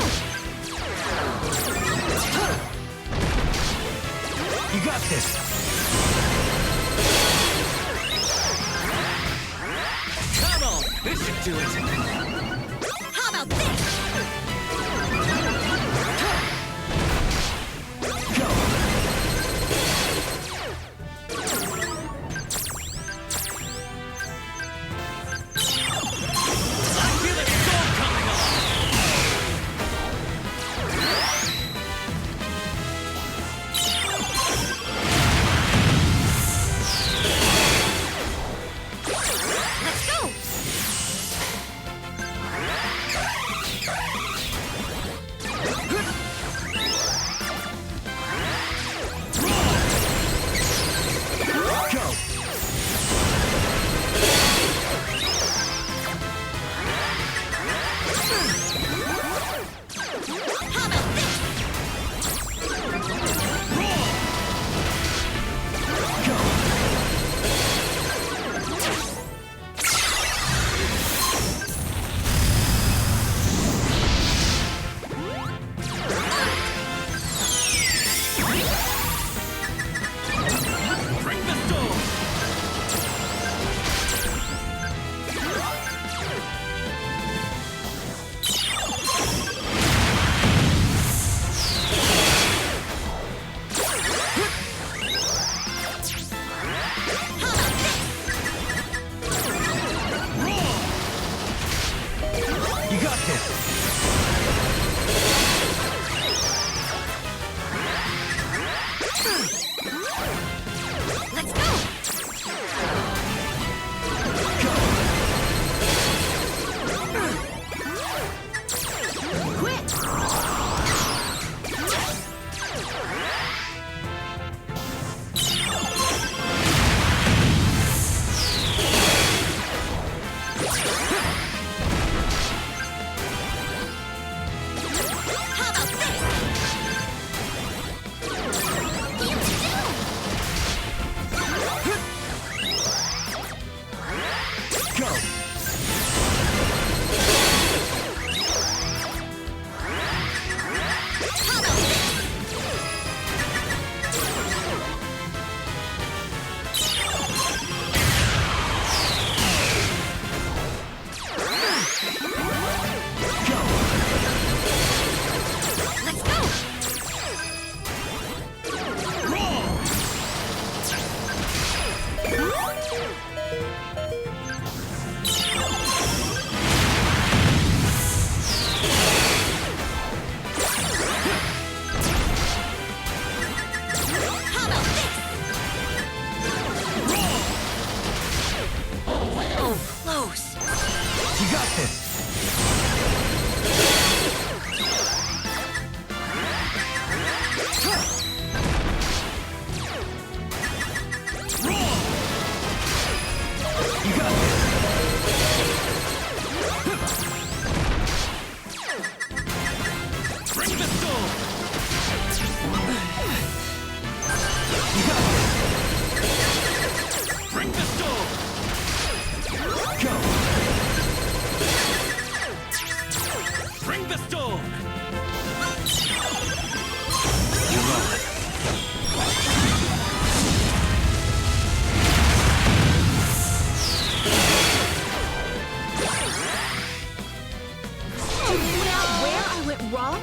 Speaker 4: You got this! Come on! This should do it!
Speaker 2: How about this?
Speaker 4: Go! I feel a storm coming on!
Speaker 2: Let's go.
Speaker 4: You got this!
Speaker 2: Let's go!
Speaker 3: Quit!
Speaker 2: How about this?
Speaker 4: Go!
Speaker 2: How about this? Let's go! How about this? Oh, close.
Speaker 4: You got this! You got this! Bring the soul! You got this! Bring the soul! Go! Bring the storm! You're on.
Speaker 3: Where I went wrong?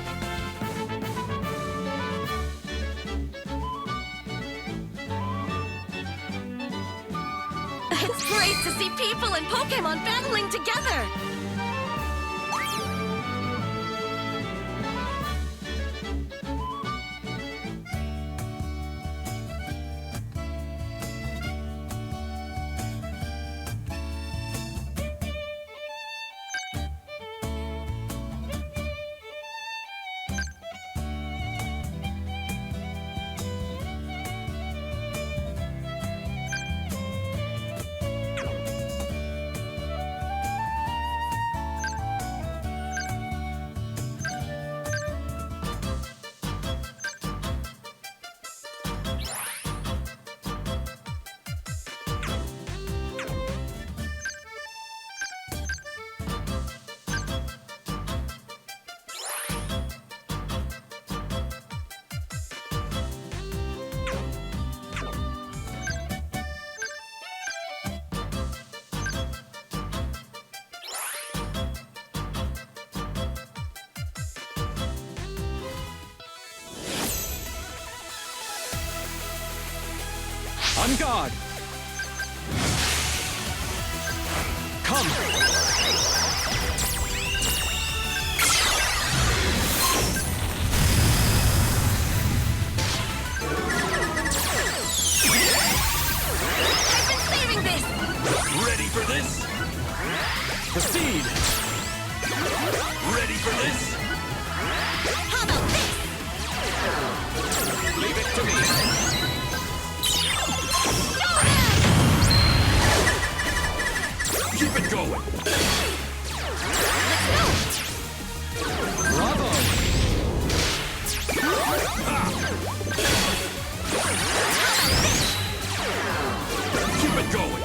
Speaker 2: It's great to see people and Pokémon battling together!
Speaker 4: On guard! Come!
Speaker 2: I've been saving this!
Speaker 4: Ready for this? Proceed! Ready for this?
Speaker 2: How about this?
Speaker 4: Leave it to me! Keep it going!
Speaker 2: Let's go!
Speaker 4: Bravo! Keep it going!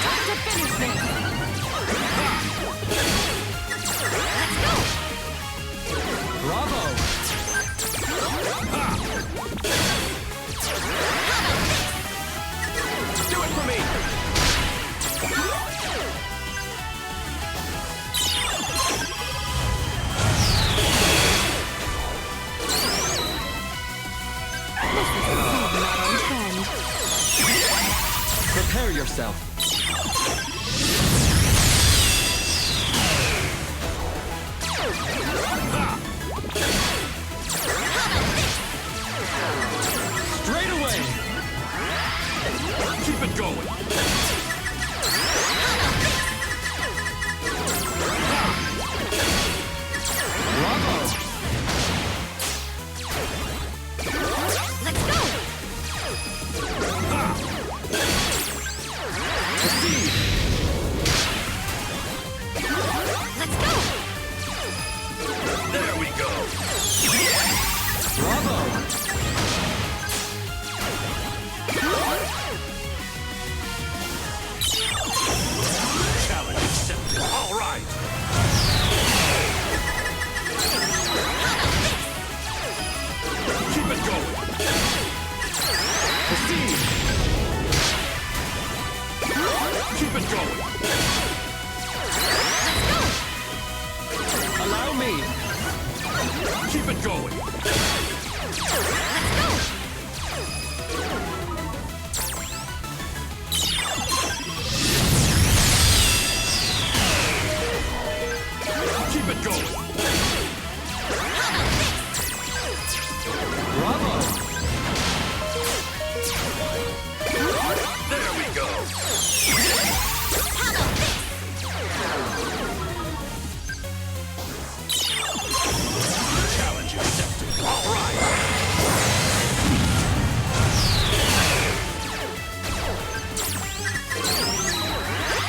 Speaker 3: Time to finish this!
Speaker 2: Let's go!
Speaker 4: Bravo! Do it for me!
Speaker 3: Not on trend.
Speaker 4: Prepare yourself. Keep it going. Keep it going. Bravo. There we go. Challenge accepted. All right.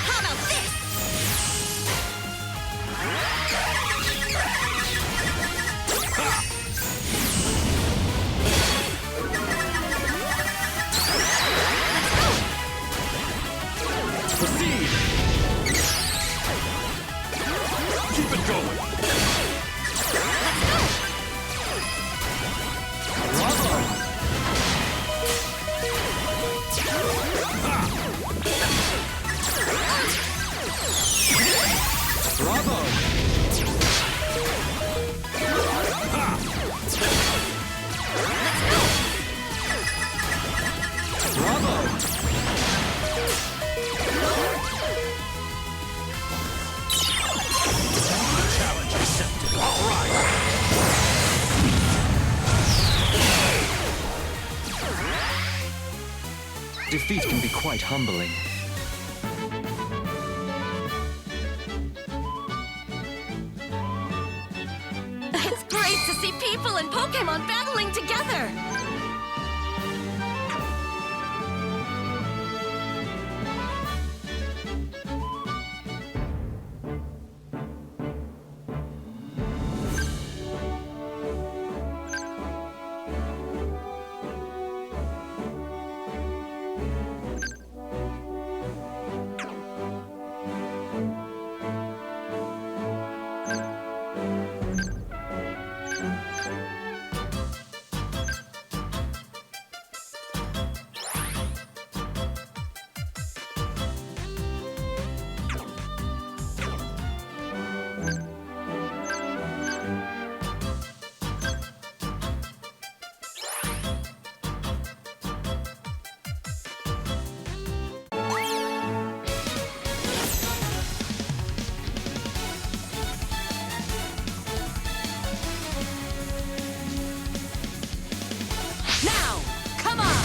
Speaker 2: How about this?
Speaker 4: Proceed. Keep it going. Bravo. Bravo. Bravo. Challenge accepted. All right. Defeat can be quite humbling.
Speaker 2: It's great to see people and Pokémon battling together.
Speaker 3: Now! Come on!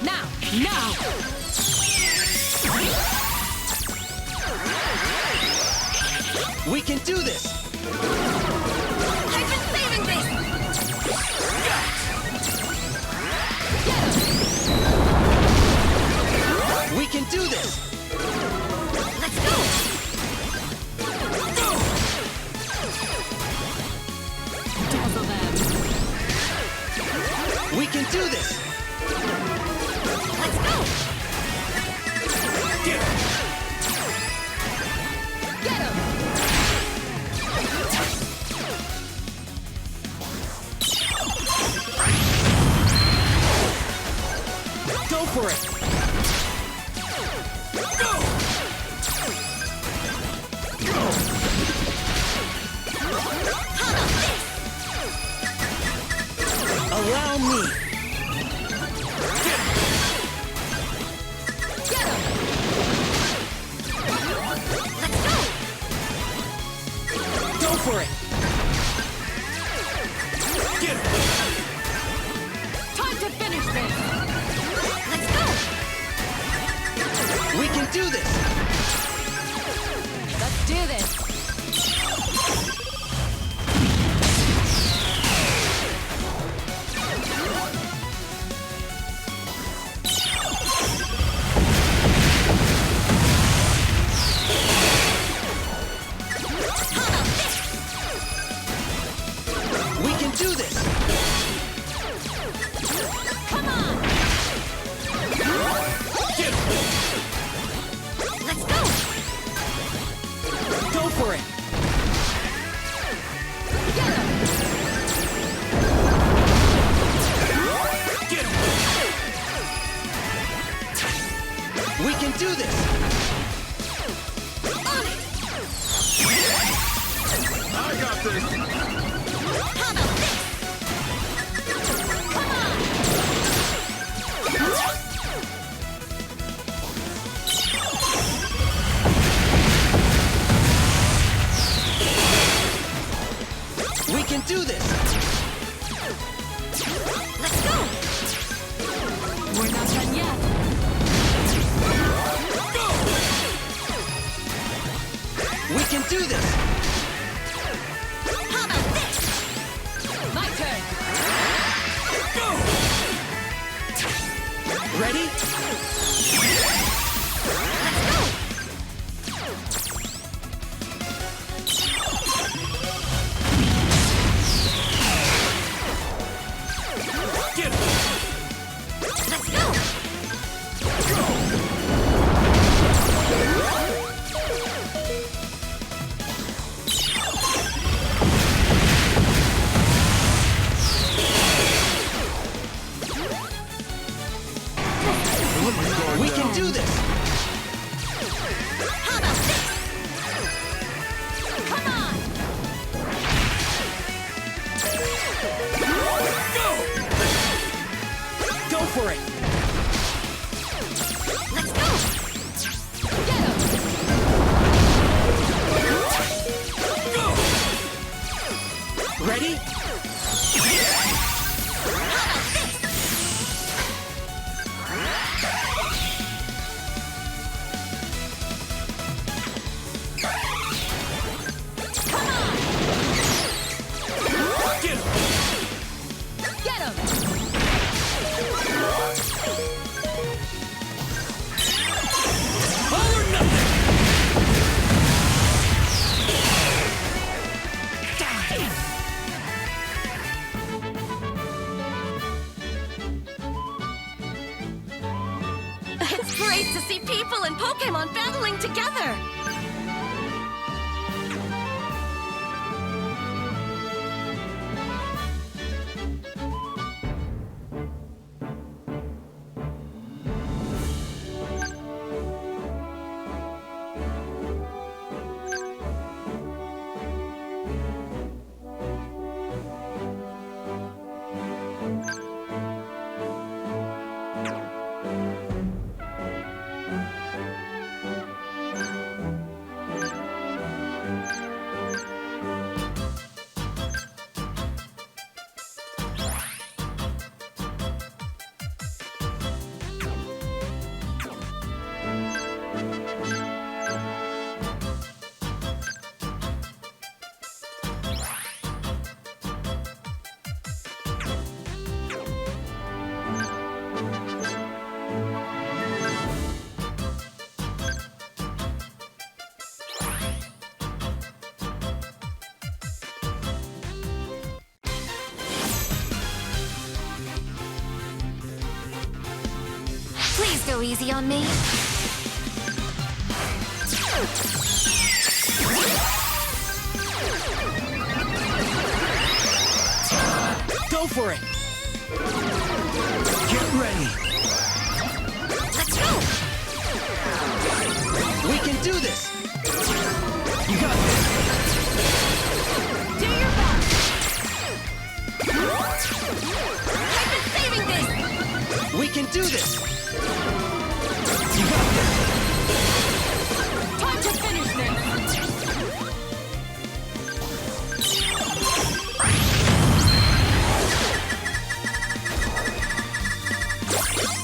Speaker 3: Now! Now!
Speaker 4: We can do this.
Speaker 2: I've been saving this.
Speaker 4: We can do this.
Speaker 2: Let's go.
Speaker 3: Dazzle them!
Speaker 4: We can do this.
Speaker 2: Let's go.
Speaker 4: Get it.
Speaker 3: Get him!
Speaker 4: Go for it. Go. Go.
Speaker 2: How about this?
Speaker 4: Allow me.
Speaker 3: Get him!
Speaker 2: Let's go.
Speaker 4: Go for it. Get it.
Speaker 3: Time to finish this!
Speaker 2: Let's go.
Speaker 4: We can do this.
Speaker 3: Let's do this!
Speaker 2: How about this?
Speaker 4: We can do this.
Speaker 3: Come on!
Speaker 4: Get it.
Speaker 2: Let's
Speaker 4: got this!
Speaker 2: How about this? Come on!
Speaker 4: We can do this!
Speaker 2: Let's go!
Speaker 3: We're not done yet.
Speaker 4: We can do this!
Speaker 2: How about this?
Speaker 3: My turn.
Speaker 4: Ready?
Speaker 2: Let's go!
Speaker 4: Get it!
Speaker 2: Let's go!
Speaker 4: We can do this!
Speaker 2: How about this? Come on!
Speaker 4: Go for it!
Speaker 2: Let's go!
Speaker 3: Get him.
Speaker 4: Ready? Get him!
Speaker 3: Get him.
Speaker 4: All or nothing!
Speaker 2: It's great to see people and Pokémon battling together! Please go easy on me.
Speaker 4: Go for it! Get ready!
Speaker 2: Let's go!
Speaker 4: We can do this! You got this!
Speaker 3: Do your best.
Speaker 2: I've been saving this!
Speaker 4: We can do this! You got this!
Speaker 3: Time to finish this.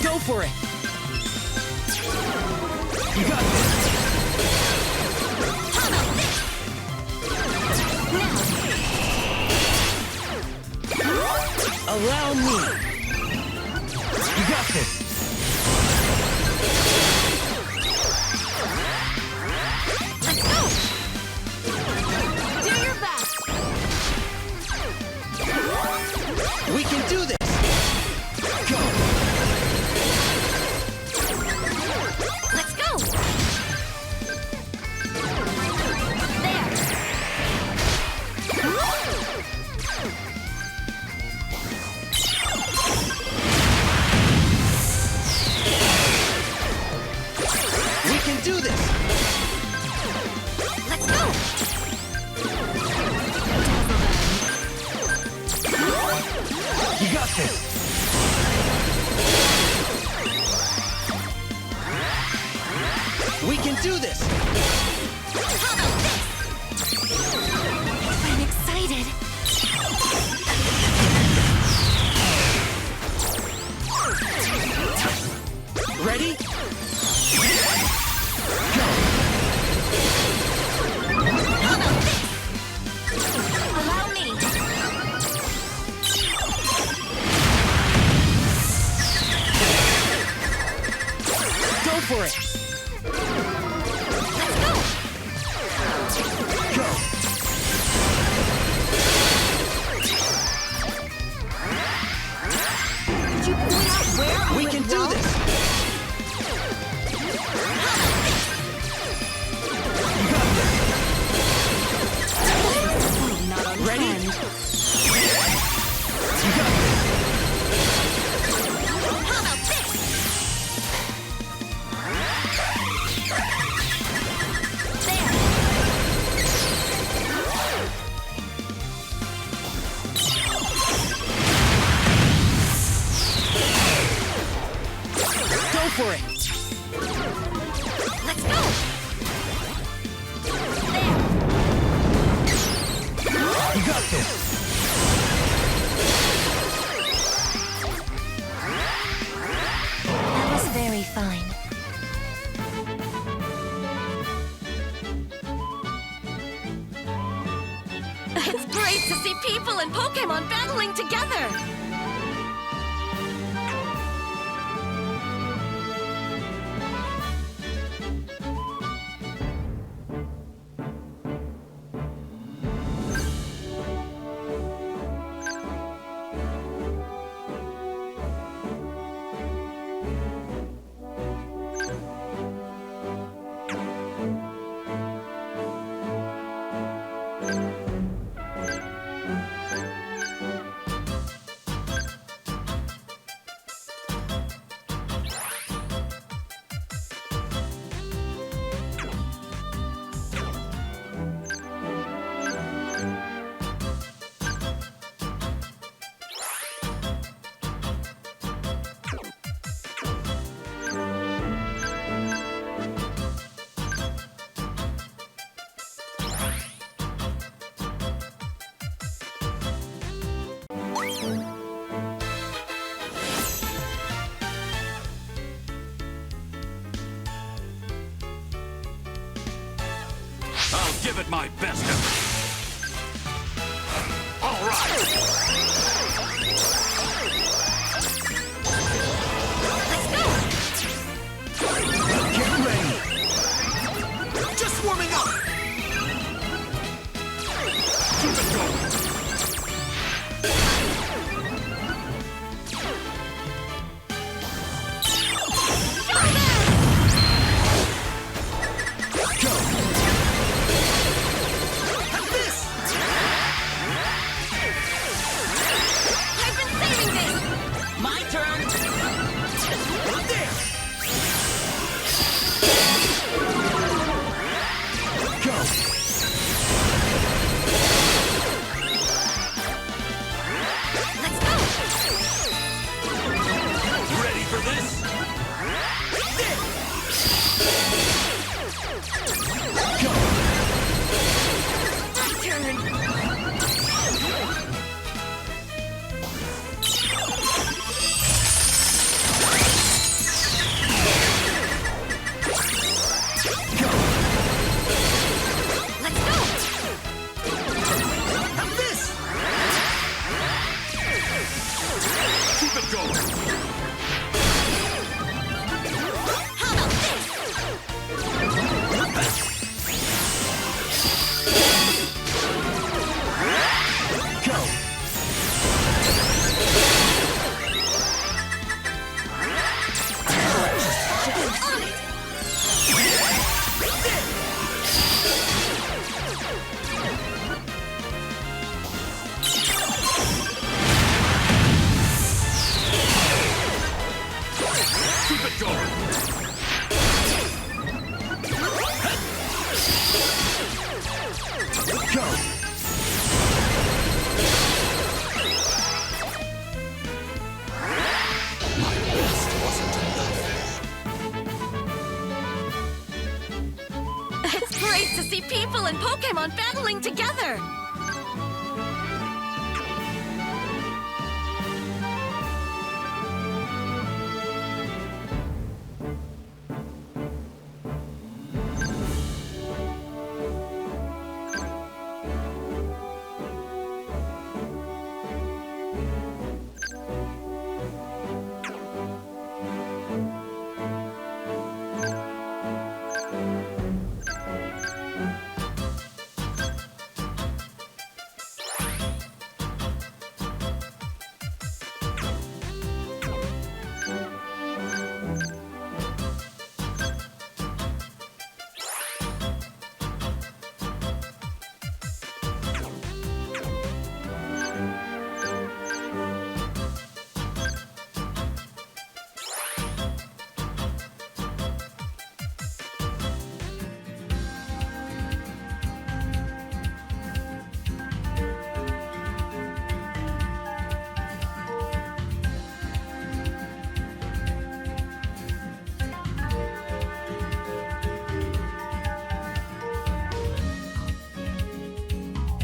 Speaker 4: Go for it! You got this!
Speaker 2: How about this? Now!
Speaker 4: Allow me! You got this!
Speaker 2: Let's go!
Speaker 3: Do your best.
Speaker 4: We can do this! Go!
Speaker 2: It's great to see people and Pokémon battling together!
Speaker 4: I'll give it my best effort. All right. Get ready. Just warming up. Keep it going.
Speaker 2: It's great to see people and Pokémon battling together!